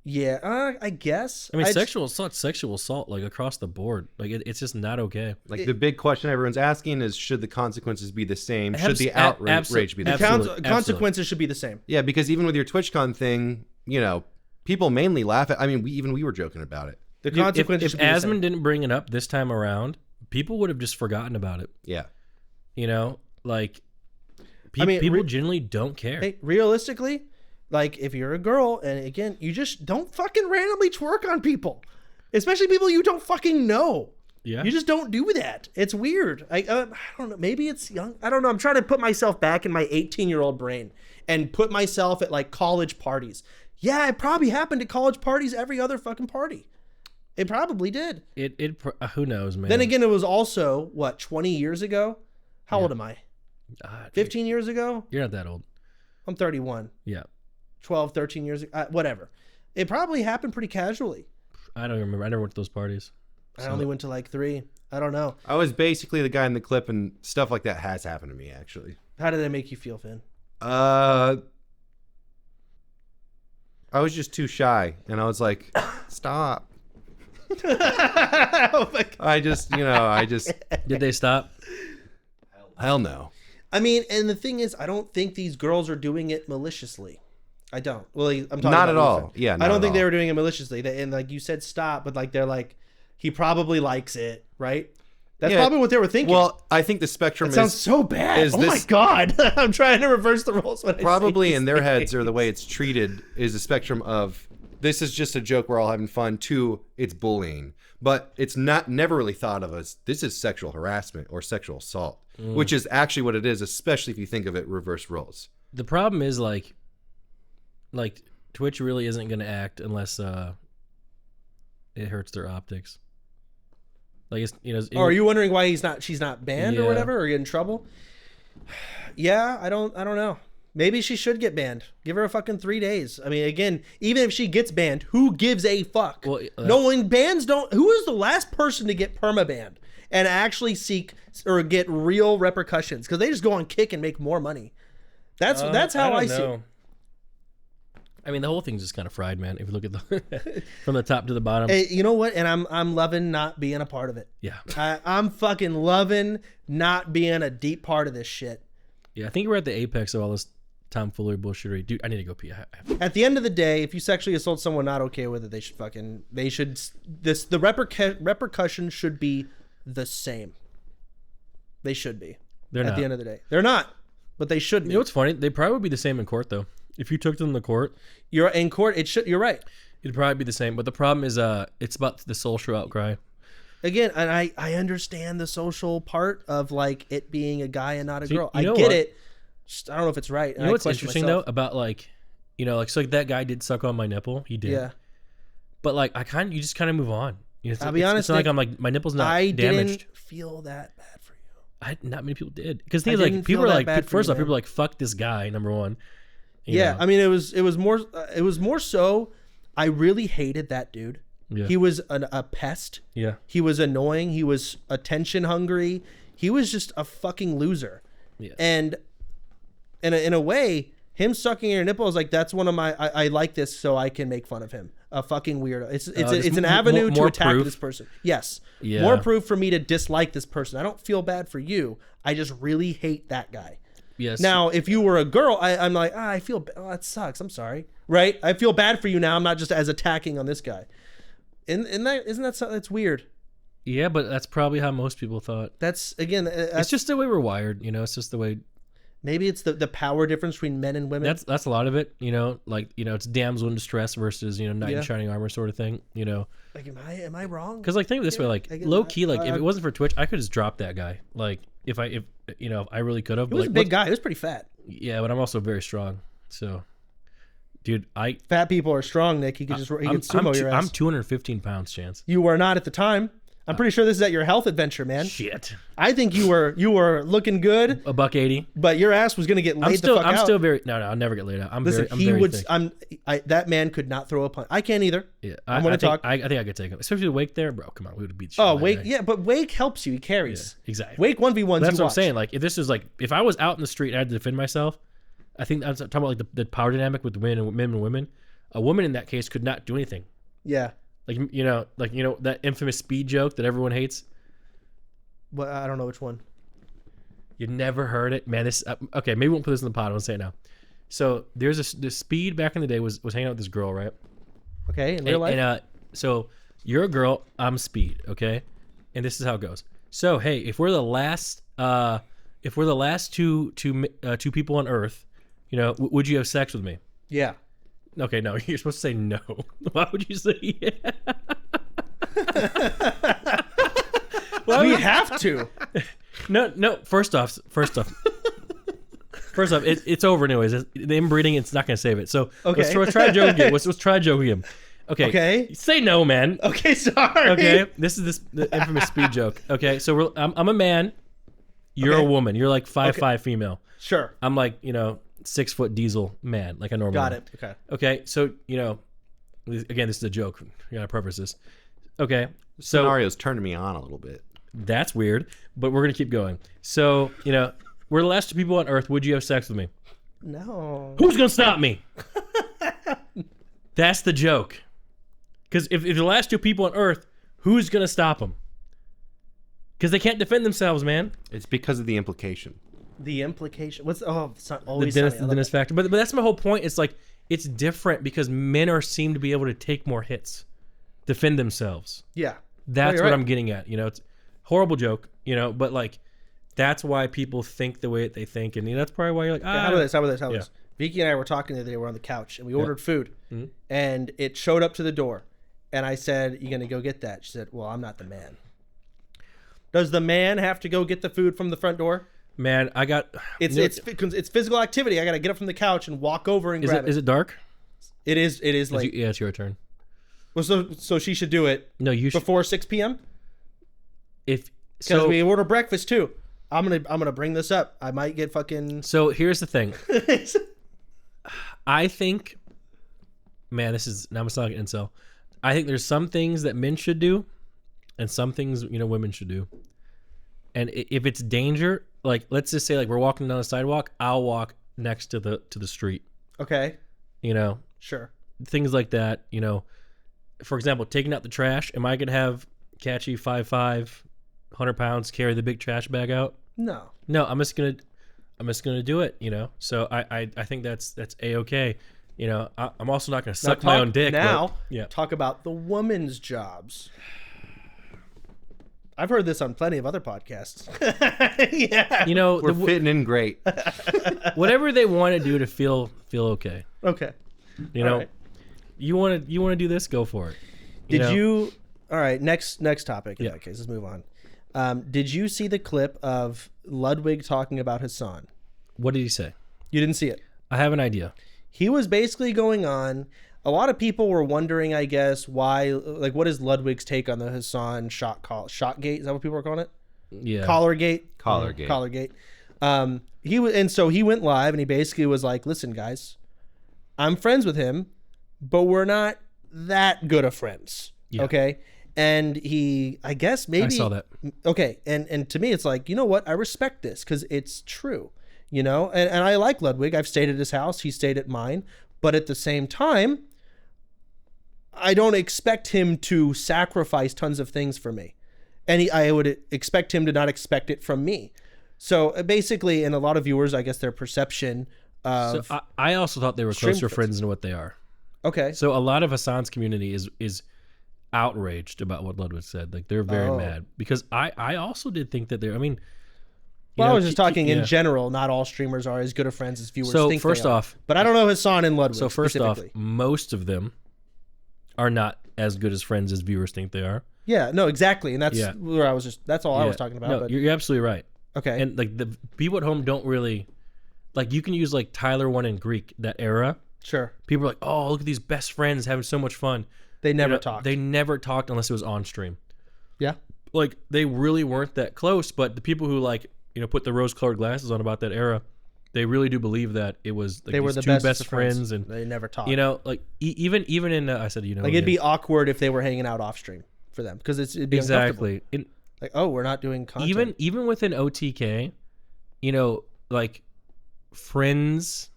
C: Yeah, I guess.
A: I mean, sexual assault, like across the board. Like it's just not okay.
B: Like the big question everyone's asking is, should the consequences be the same? Should the
A: Absolutely.
B: outrage be the same?
A: Absolutely.
C: Consequences should be the same.
B: Yeah, because even with your TwitchCon thing, you know, people mainly laugh at. I mean, we were joking about it.
C: The
A: Dude,
C: consequences
A: if
C: should be the same.
A: Asmund didn't bring it up this time around, people would have just forgotten about it.
B: Yeah.
A: You know, like
C: I mean,
A: people generally don't care.
C: Hey, realistically, like, if you're a girl, and again, you just don't fucking randomly twerk on people, especially people you don't fucking know.
A: Yeah.
C: You just don't do that. It's weird. I don't know. Maybe it's young. I don't know. I'm trying to put myself back in my 18-year-old brain and put myself at like college parties. Yeah, it probably happened at college parties every other fucking party. It probably did.
A: Who knows, man.
C: Then again, it was also, what, 20 years ago? How old am I? 15 years ago?
A: You're not that old.
C: I'm 31.
A: Yeah.
C: 12, 13 years ago, whatever. It probably happened pretty casually.
A: I don't remember. I never went to those parties.
C: I only went to like 3. I don't know.
B: I was basically the guy in the clip, and stuff like that has happened to me, actually.
C: How did that make you feel, Finn?
B: I was just too shy, and I was like, stop.
C: Oh my God.
B: I just
A: Did they stop?
B: hell no.
C: I mean, and the thing is, I don't think these girls are doing it maliciously. I don't. Well, I'm talking
B: Not
C: about
B: at all. Yeah,
C: I
B: not
C: don't
B: at
C: think they
B: all.
C: were doing it maliciously. And like you said, stop, but like they're like, he probably likes it, right? That's probably what they were thinking.
B: Well, I think the spectrum
C: that sounds so bad.
B: is
C: Oh my
B: this-
C: God. I'm trying to reverse the roles. When I say
B: probably
C: these
B: in their
C: things.
B: heads, or the way it's treated, is a spectrum of, this is just a joke, we're all having fun, to it's bullying. But it's never really thought of as, this is sexual harassment or sexual assault, which is actually what it is, especially if you think of it reverse roles.
A: The problem is like Twitch really isn't going to act unless it hurts their optics. Like, it's, you know.
C: Oh, are you wondering why she's not banned or
A: Yeah.
C: whatever, or get in trouble? Yeah, I don't know. Maybe she should get banned. Give her a fucking 3 days. I mean, again, even if she gets banned, who gives a fuck?
A: Well,
C: no one bans don't. Who is the last person to get permabanned and actually seek or get real repercussions? Because they just go on Kick and make more money. That's how I see it.
A: I mean, the whole thing's just kind of fried, man. If you look at the from the top to the bottom.
C: Hey, you know what? And I'm loving not being a part of it.
A: Yeah.
C: I'm fucking loving not being a deep part of this shit.
A: Yeah, I think we're at the apex of all this tomfoolery bullshittery. Dude, I need to go pee.
C: At the end of the day, if you sexually assault someone not okay with it, the repercussions should be the same. They should be.
A: They're
C: at
A: not.
C: the end of the day. They're not, but they should be.
A: You know what's funny? They probably would be the same in court, though. If you took them to court,
C: You're in court. You're right.
A: it'd probably be the same. But the problem is, it's about the social outcry.
C: Again, and I understand the social part of like it being a guy and not a girl.
A: you know
C: I get
A: what?
C: it. Just, I don't know if it's right.
A: You know what's interesting though about like, you know, like so like that guy did suck on my nipple. He did.
C: Yeah.
A: But like you just kind of move on. You know,
C: I'll be honest,
A: It's not like I'm like my nipple's not
C: I
A: damaged.
C: didn't feel that bad for you.
A: Not many people did because
C: I
A: things like
C: didn't
A: people
C: feel
A: are
C: that
A: like
C: bad for
A: first
C: you,
A: off people
C: man.
A: are like fuck this guy number one. You
C: Yeah,
A: know?
C: I mean it was more so I really hated that dude.
A: Yeah.
C: He was a pest.
A: Yeah.
C: He was annoying. He was attention hungry. He was just a fucking loser.
A: Yeah.
C: And in a way, him sucking your nipple is like, that's one of my, I like this so I can make fun of him. A fucking weirdo. It's an avenue to
A: more
C: attack
A: proof.
C: this person. Yes.
A: Yeah.
C: More proof for me to dislike this person. I don't feel bad for you. I just really hate that guy.
A: Yes.
C: Now, if you were a girl, I'm like, I feel that sucks. I'm sorry, right? I feel bad for you now. I'm not just as attacking on this guy. And that isn't that something that's weird?
A: Yeah, but that's probably how most people thought.
C: That's again,
A: It's just the way we're wired, you know. It's just the way.
C: maybe it's the power difference between men and women.
A: That's a lot of it, you know. Like, you know, it's damsel in distress versus, you know, knight in shining armor sort of thing, you know.
C: Like, am I wrong?
A: Because like think of it this way, like low key, like if it wasn't for Twitch, I could just drop that guy. Like if you know, I really could have.
C: He was a big guy. He was pretty fat.
A: Yeah, but I'm also very strong. So, dude,
C: fat people are strong, Nick. He could sumo your ass.
A: I'm 215 pounds, Chance.
C: You were not at the time. I'm pretty sure this is at your health adventure, man.
A: Shit.
C: I think you were looking good.
A: $180.
C: But your ass was gonna get laid the fuck out.
A: I'm still very no. I'll never get laid out.
C: Listen, that man could not throw a punch. I can't either.
A: Yeah,
C: I'm gonna talk.
A: I think I could take him, especially the Wake there, bro. Come on, we would beat.
C: Oh, Wake, yeah, but Wake helps you. He carries.
A: Yeah, exactly.
C: Wake 1v1s.
A: That's what I'm saying. Like if this is like if I was out in the street and I had to defend myself, I think I'm talking about like the power dynamic with men and women. A woman in that case could not do anything.
C: Yeah.
A: Like you know that infamous speed joke that everyone hates.
C: Well, I don't know which one.
A: You never heard it, man. This okay? Maybe we won't put this in the pod. I'll say it now. So there's this Speed back in the day was hanging out with this girl, right?
C: Okay, in real life.
A: And so you're a girl, I'm Speed, okay? And this is how it goes. So hey, if we're the last two people on Earth, you know, would you have sex with me?
C: Yeah.
A: Okay, no, you're supposed to say no. Why would you say yeah?
C: We have to.
A: No. First off, it's over anyways. The inbreeding, it's not gonna save it. So
C: okay.
A: let's try a joke again. Let's try a joke again. Okay. Say no, man.
C: Okay, sorry.
A: Okay. This is the infamous Speed joke. Okay, so I'm a man. You're a woman. You're like 5'5" female.
C: Sure.
A: I'm like 6 foot diesel man, like a normal.
C: Got
A: man.
C: it. Okay.
A: Okay. So again, this is a joke. You gotta preface this. Okay. So
B: Scenario's turning me on a little bit.
A: That's weird, but we're gonna keep going. So we're the last two people on Earth. Would you have sex with me?
C: No.
A: Who's gonna stop me? That's the joke. Because if the last two people on Earth, who's gonna stop them? Because they can't defend themselves, man.
B: It's because of the implication.
C: The implication. It's not always
A: the Dennis factor. But that's my whole point. It's like it's different because men seem to be able to take more hits, defend themselves.
C: Yeah.
A: That's what I'm getting at. It's horrible joke, but like that's why people think the way that they think, and that's probably why you're like,
C: how about this? Vicky and I were talking the other day. We're on the couch and we ordered food, and it showed up to the door, and I said, "You gonna go get that?" She said, "Well, I'm not the man." Does the man have to go get the food from the front door?
A: Man, I got
C: it's physical activity. I gotta get up from the couch and walk over and grab it.
A: Is it dark?
C: It is like
A: yeah, it's your turn.
C: Well, so she should do it.
A: No, you
C: before 6 p.m. Because we order breakfast too. I'm gonna bring this up. I might get fucking.
A: So here's the thing. I think, man, now I'm not an incel. I think there's some things that men should do, and some things women should do. And if it's danger, like let's just say like we're walking down the sidewalk, I'll walk next to the street.
C: Okay.
A: Sure. Things like that. For example, taking out the trash. Am I gonna have catchy 5'5", 100 pounds carry the big trash bag out?
C: No.
A: I'm just gonna do it. So I think that's a-okay. I'm also not gonna suck my own dick.
C: Now,
A: yeah.
C: Talk about the woman's jobs. I've heard this on plenty of other podcasts. Yeah.
B: We're fitting in great.
A: Whatever they want to do to feel okay.
C: Okay.
A: All right. You want to do this? Go for it.
C: Did you? All right. Next topic. In that case, let's move on. Did you see the clip of Ludwig talking about Hassan?
A: What did he say?
C: You didn't see it.
A: I have an idea.
C: He was basically going on. A lot of people were wondering, I guess, why. Like, what is Ludwig's take on the Hassan shotgate? Is that what people are calling it?
A: Yeah.
C: Collargate.
B: Collargate.
C: He went live and he basically was like, "Listen, guys, I'm friends with him, but we're not that good of friends." Yeah. Okay. And I guess maybe I
A: saw that.
C: Okay. And to me, it's like, you know what? I respect this because it's true, and I like Ludwig. I've stayed at his house. He stayed at mine. But at the same time, I don't expect him to sacrifice tons of things for me. And I would expect him to not expect it from me. So basically, and a lot of viewers, I guess their perception of
A: So I also thought they were
C: stream
A: closer
C: friends.
A: friends than what they are.
C: okay,
A: So a lot of Hassan's community is outraged about what Ludwig said. Like they're very mad because I also did think that they're. I mean,
C: well,
A: know,
C: I was just talking in
A: yeah.
C: general. Not all streamers are as good of friends as viewers
A: So
C: think.
A: first
C: they are.
A: off,
C: but I don't know Hassan and Ludwig.
A: so first off,
C: specifically.
A: most of them are not as good as friends as viewers think they are.
C: Yeah, no, exactly, and that's
A: Yeah.
C: where I was just. That's all I was talking about.
A: No,
C: but
A: you're absolutely right.
C: okay,
A: And like the people at home don't really like. You can use like Tyler 1 and Greek, that era.
C: sure.
A: People are like, oh, look at these best friends having so much fun.
C: They never
A: You know,
C: talked.
A: They never talked unless it was on stream.
C: yeah,
A: Like they really weren't that close. But the people who like put the rose-colored glasses on about that era, they really do believe that it was like
C: they were
A: these
C: the
A: two
C: best
A: best
C: of friends,
A: and
C: they never talked.
A: like even in I said
C: like it'd be awkward if they were hanging out off stream for them because it'd be uncomfortable.
A: exactly. And
C: Like, oh, we're not doing content.
A: even within OTK, like friends.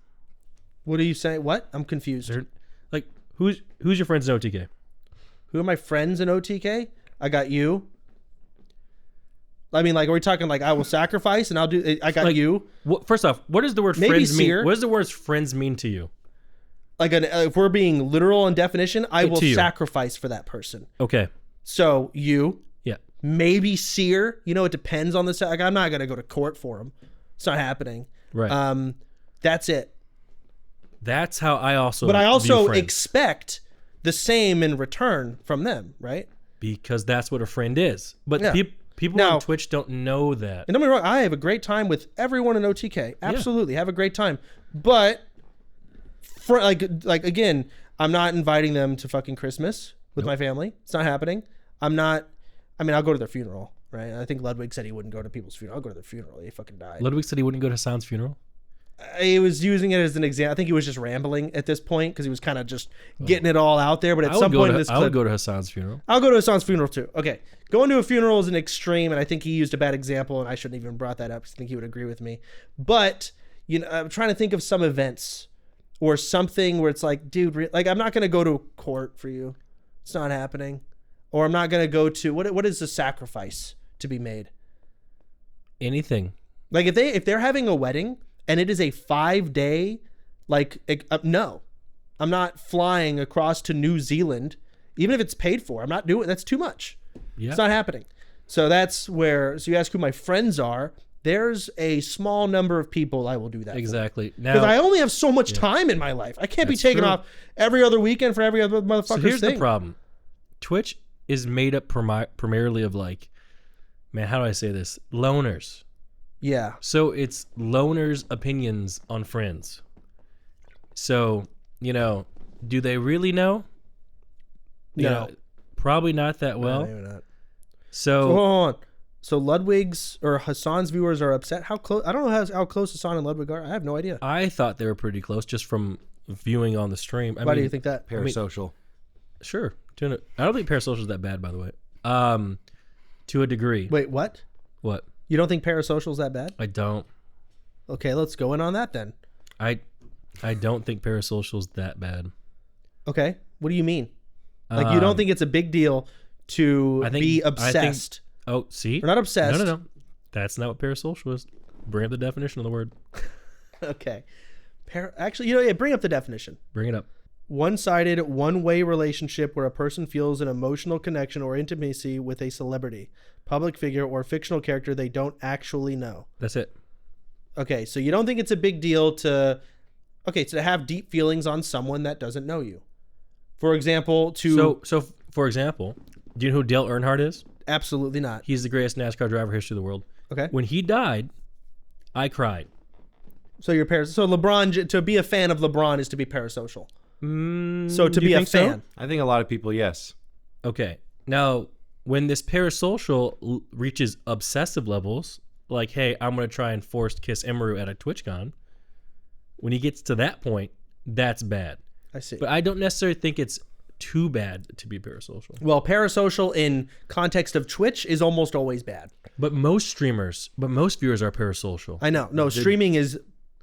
C: What are you saying? What? I'm confused.
A: They're, like who's your friends in OTK?
C: Who are my friends in OTK? I got you. I mean, like, are we talking like I will sacrifice and I'll do? I got
A: Like,
C: you.
A: First off, what does the word
C: Maybe
A: friends mean?
C: Seer.
A: What does the word friends mean to you?
C: Like, if we're being literal in definition, I will
A: To you.
C: sacrifice for that person.
A: Okay.
C: So you,
A: Yeah.
C: maybe Seer. It depends on the. Like, I'm not gonna go to court for him. It's not happening.
A: Right.
C: That's it.
A: That's how I also.
C: But I
A: view
C: also
A: friends,
C: expect the same in return from them, right?
A: because that's what a friend is. But
C: Yeah.
A: people
C: Now-
A: on Twitch don't know that.
C: And don't get me wrong, I have a great time with everyone in OTK. Absolutely, have a great time. But like again, I'm not inviting them to fucking Christmas with my family. It's not happening. I'm not. I mean, I'll go to their funeral, right? I think Ludwig said he wouldn't go to people's funeral. I'll go to their funeral. He fucking died.
A: Ludwig said he wouldn't go to Hassan's funeral.
C: He was using it as an example. I think he was just rambling at this point because he was kind of just getting it all out there. But at some point in this
A: I would
C: clip,
A: go to Hassan's funeral.
C: I'll go to Hassan's funeral too. Okay. Going to a funeral is an extreme, and I think he used a bad example, and I shouldn't even brought that up because I think he would agree with me. But, I'm trying to think of some events or something where it's like, dude, like, I'm not going to go to court for you. It's not happening. Or I'm not going to go to, what is the sacrifice to be made?
A: Anything.
C: Like, if they're having a wedding and it is a 5-day, like, no. I'm not flying across to New Zealand, even if it's paid for. I'm not doing. That's too much.
A: Yeah.
C: It's not happening. So that's where. So you ask who my friends are. There's a small number of people I will do that.
A: Exactly.
C: Because
A: Now,
C: I only have so much time in my life. I can't be
A: That's
C: taking
A: true.
C: off every other weekend for every other motherfucker's
A: so here's
C: thing.
A: the problem. Twitch is made up primarily of like, man, how do I say this? Loners.
C: Yeah.
A: So it's loners' opinions on friends. So, do they really know? You
C: No.
A: know, probably not that well.
C: Maybe not.
A: So,
C: So hold on. So Ludwig's or Hassan's viewers are upset. How close? I don't know how close Hassan and Ludwig are. I have no idea.
A: I thought they were pretty close just from viewing on the stream.
C: Why do you think that?
B: Parasocial.
A: Sure. I don't think parasocial is that bad, by the way. To a degree.
C: Wait, what?
A: What?
C: You don't think parasocial's that bad?
A: I don't.
C: Okay, let's go in on that then.
A: I don't think parasocial's that bad.
C: Okay, what do you mean? Like you don't think it's a big deal to be obsessed?
A: Oh, see?
C: We're not obsessed.
A: No. That's not what parasocial is. Bring up the definition of the word.
C: Okay. Actually, bring up the definition.
A: Bring it up.
C: One-sided, one-way relationship where a person feels an emotional connection or intimacy with a celebrity, public figure, or fictional character they don't actually know.
A: That's it.
C: Okay, so you don't think it's a big deal to have deep feelings on someone that doesn't know you. For example,
A: So for example, do you know who Dale Earnhardt is?
C: absolutely not.
A: He's the greatest NASCAR driver in history of the world.
C: Okay.
A: When he died, I cried.
C: So LeBron, to be a fan of LeBron is to be parasocial. So to
A: do you
C: be a
A: think so?
C: fan.
B: I think a lot of people, yes.
A: Okay. Now, when this parasocial reaches obsessive levels, like, hey, I'm going to try and force kiss Emeru at a TwitchCon, when he gets to that point, that's bad.
C: I see.
A: But I don't necessarily think it's too bad to be parasocial.
C: Well, parasocial in context of Twitch is almost always bad.
A: But most viewers are parasocial.
C: I know. No, streaming is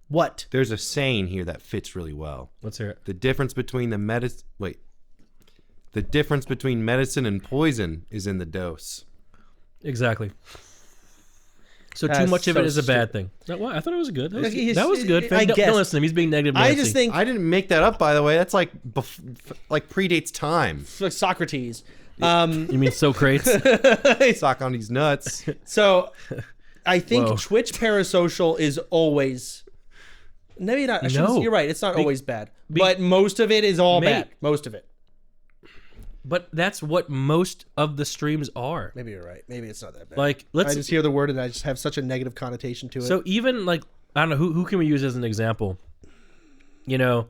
C: what?
B: There's a saying here that fits really well.
A: Let's hear it.
B: The difference between the difference between medicine and poison is in the dose.
A: Exactly. So too
C: That's
A: much of
C: so
A: it is a bad
C: stupid.
A: thing. No, what? I thought it was good. That was,
C: He's-
A: that was good.
C: I
A: Don't
C: guess.
A: listen to him. He's being negative.
C: I
A: Nancy.
C: just think
B: I didn't make that up, by the way. That's like predates time.
C: like Socrates.
A: You mean Socrates?
B: Sock on these nuts.
C: So I think
A: Whoa.
C: Twitch parasocial is always maybe not. I shouldn't-
A: No.
C: You're right. It's not always bad, but most of it is all
A: Mate.
C: bad. Most of it.
A: But that's what most of the streams are.
C: Maybe you're right. Maybe it's not that bad.
A: Like,
C: I
A: let's.
C: just hear the word and I just have such a negative connotation to it.
A: So even like, I don't know who can we use as an example. You know,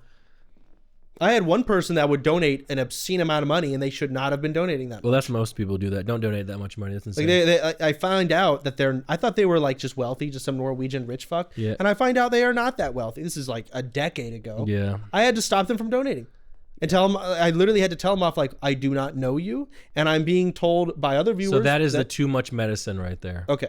C: I had one person that would donate an obscene amount of money, and they should not have been donating that.
A: well, that's most people do that. Don't donate that much money. That's insane.
C: Like I find out that I thought they were like just wealthy, just some Norwegian rich fuck.
A: Yeah.
C: And I find out they are not that wealthy. This is like a decade ago.
A: yeah.
C: I had to stop them from donating and tell them, I literally had to tell them off, like, I do not know you. And I'm being told by other viewers.
A: So that is the too much medicine right there.
C: okay.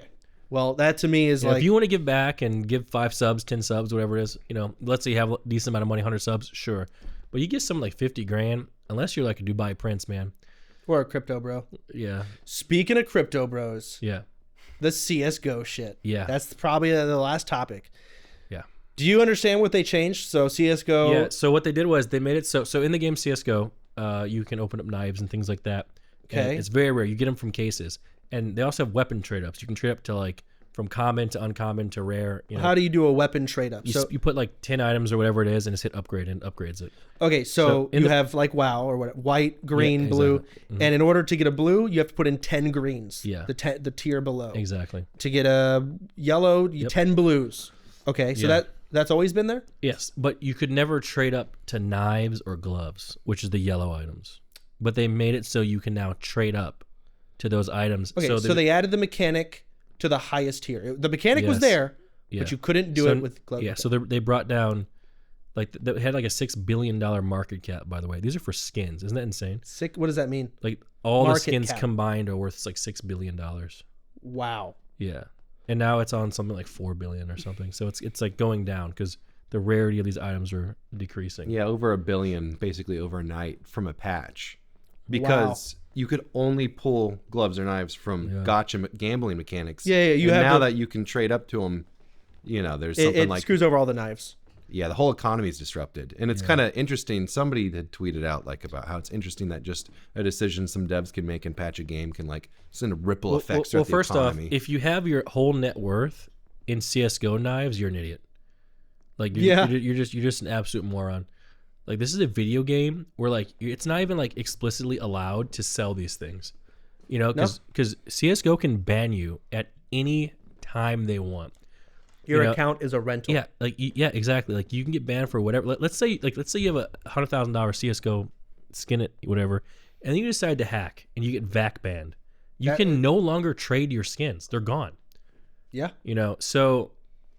C: Well, that to me is
A: Yeah,
C: like,
A: if you want to give back and give 5 subs, 10 subs, whatever it is, you know, let's say you have a decent amount of money, 100 subs, sure. But you get something like 50 grand, unless you're like a Dubai prince, man.
C: or a crypto bro.
A: Yeah.
C: Speaking of crypto bros,
A: Yeah.
C: the CSGO shit.
A: Yeah.
C: That's probably the last topic.
A: Yeah.
C: Do you understand what they changed? So CSGO.
A: Yeah. So what they did was they made it so in the game CSGO, you can open up knives and things like that. And
C: Okay.
A: it's very rare. You get them from cases. And they also have weapon trade ups. You can trade up to like from common to uncommon to rare. You know,
C: How do you do a weapon trade up?
A: you,
C: So
A: you put like 10 items or whatever it is and it's hit upgrade and upgrades it.
C: okay, so
A: in
C: you
A: the-
C: have like WoW or what? White, green,
A: Yeah,
C: blue,
A: exactly.
C: and in order to get a blue, you have to put in 10 greens.
A: Yeah.
C: The tier below.
A: Exactly.
C: To get a yellow, 10 blues. Okay, so
A: Yeah.
C: that's always been there.
A: Yes, but you could never trade up to knives or gloves, which is the yellow items. But they made it so you can now trade up to those items.
C: Okay, so they added the mechanic to the highest tier. The mechanic was
A: Yes.
C: there,
A: yeah.
C: but you couldn't do
A: So-
C: it with gloves.
A: Yeah, so they brought down, like they had like a $6 billion market cap. By the way, these are for skins. Isn't that insane?
C: Sick. What does that mean?
A: Like all the
C: Market
A: skins
C: cap.
A: combined are worth like $6 billion.
C: Wow.
A: Yeah, and now it's on something like 4 billion or something. So it's like going down because the rarity of these items are decreasing.
B: Yeah, over 1 billion basically overnight from a patch. Because you could only pull gloves or knives from gotcha gambling mechanics.
C: Yeah, you
B: and
C: have
B: now
C: the-
B: that you can trade up to them, you know, there's
C: It,
B: something
C: it
B: like
C: screws over all the knives.
B: yeah, the whole economy is disrupted, and it's kind of interesting. Somebody had tweeted out like about how it's interesting that just a decision some devs can make and patch a game can like send a ripple effects throughout
A: first
B: the
A: off,
B: economy.
A: if you have your whole net worth in CS:GO knives, you're an idiot. Like
C: Yeah.
A: you're just an absolute moron. Like this is a video game where like it's not even like explicitly allowed to sell these things. You know, because CS:GO can ban you at any time they want.
C: Your
A: You know,
C: account is a rental.
A: Yeah, like yeah, exactly. Like you can get banned for whatever. Let's say you have a $100,000 CS:GO skin it whatever, and then you decide to hack and you get VAC banned. You can no longer trade your skins; they're gone.
C: Yeah.
A: You know, so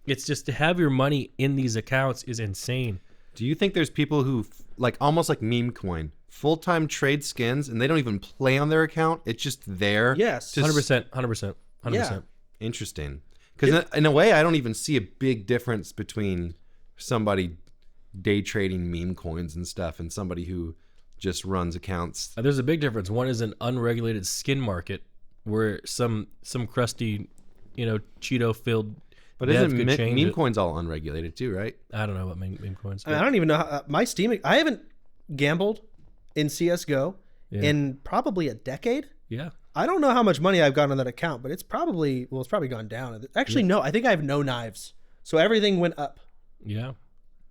A: it's just to have your money in these accounts is insane.
B: Do you think there's people who like almost like meme coin full-time trade skins and they don't even play on their account? It's just there.
C: Yes.
B: to
A: 100%, 100%, 100%.
C: Yeah.
B: Interesting. Because in a way, I don't even see a big difference between somebody day trading meme coins and stuff and somebody who just runs accounts.
A: There's a big difference. One is an unregulated skin market where some crusty, you know, Cheeto-filled
B: But
A: devs
B: isn't
A: could change
B: meme
A: it.
B: coins all unregulated too, right?
A: I don't know about meme coins.
C: I mean, I don't even know how, my Steam. I haven't gambled in CS:GO in probably a decade.
A: Yeah.
C: I don't know how much money I've got on that account, but it's probably gone down. Actually, no. I think I have no knives, so everything went up.
A: Yeah.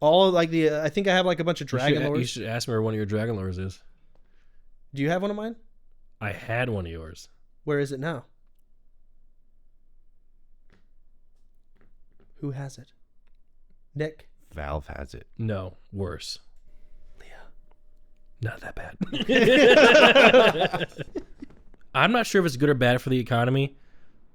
C: All like I think I have like a bunch of Dragon
A: You
C: Lords.
A: should ask me where one of your Dragon Lords is.
C: Do you have one of mine?
A: I had one of yours.
C: Where is it now? Who has it? Nick.
B: Valve has it.
A: No, worse.
C: Leah.
A: Not that bad. I'm not sure if it's good or bad for the economy.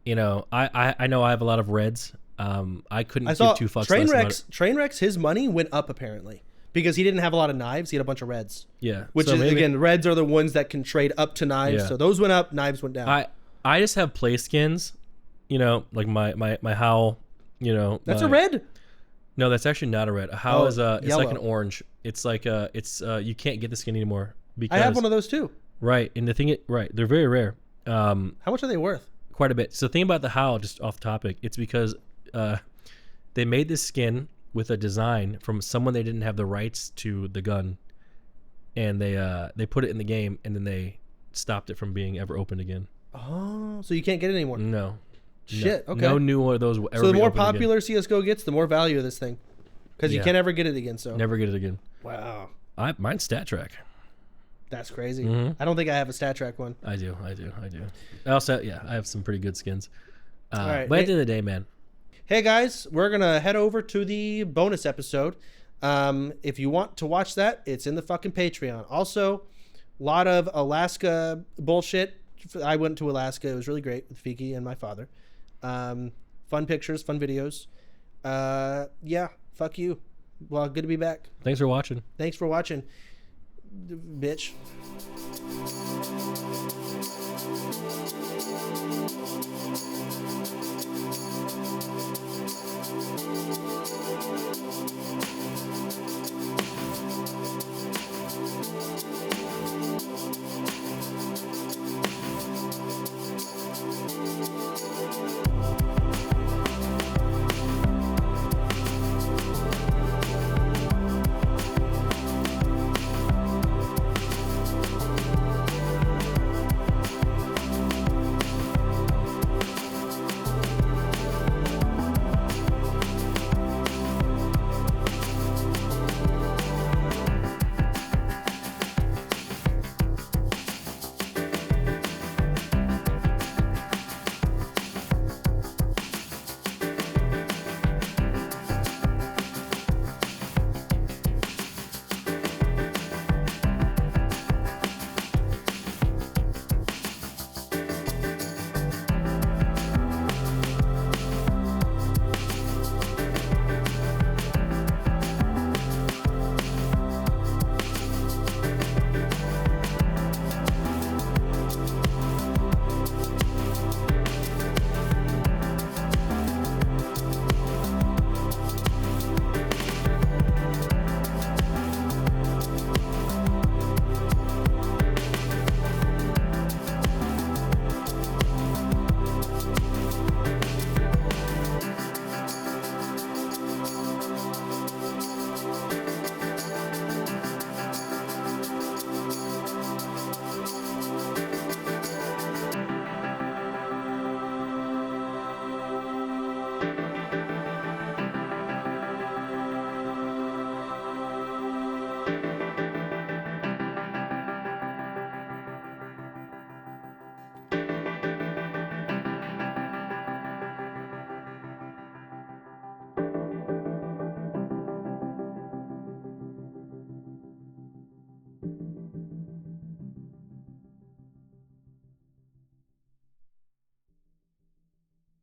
A: You know, I know I have a lot of reds. I couldn't
C: I saw
A: give two fucks less about it.
C: Trainwreck's his money went up apparently because he didn't have a lot of knives. He had a bunch of reds.
A: Yeah.
C: Which
A: so
C: is
A: maybe-
C: again, reds are the ones that can trade up to knives.
A: Yeah.
C: So those went up, knives went down.
A: I just have play skins. You know, like my howl. You know,
C: That's
A: my-
C: a red.
A: No, that's actually not a red. A howl is it's like
C: yellow.
A: an orange. It's like you can't get the skin anymore because
C: I have one of those too.
A: right. And the thing they're very rare.
C: How much are they worth?
A: quite a bit. So think about the how, just off topic. It's because they made this skin with a design from someone they didn't have the rights to the gun, and they put it in the game, and then they stopped it from being ever opened again.
C: Oh, so you can't get it anymore.
A: No.
C: Shit.
A: No,
C: Okay.
A: No new one of those will ever
C: So the
A: be
C: more
A: opened again.
C: popular CS:GO gets, the more value of this thing, because you
A: Yeah.
C: can't ever get it again. So
A: Never get it again.
C: wow,
A: Mine's Stat Track.
C: that's crazy.
A: Mhm.
C: I don't think I have a Stat Track one.
A: I do. I also, I have some pretty good skins.
C: right.
A: But at the end of the day, man,
C: Hey guys, we're gonna head over to the bonus episode. If you want to watch that, it's in the fucking Patreon. Also, a lot of Alaska bullshit. I went to Alaska. It was really great with Fiki and my father. Fun pictures, fun videos. Yeah, fuck you. Well, good to be back.
A: thanks for watching.
C: Thanks for watching, bitch.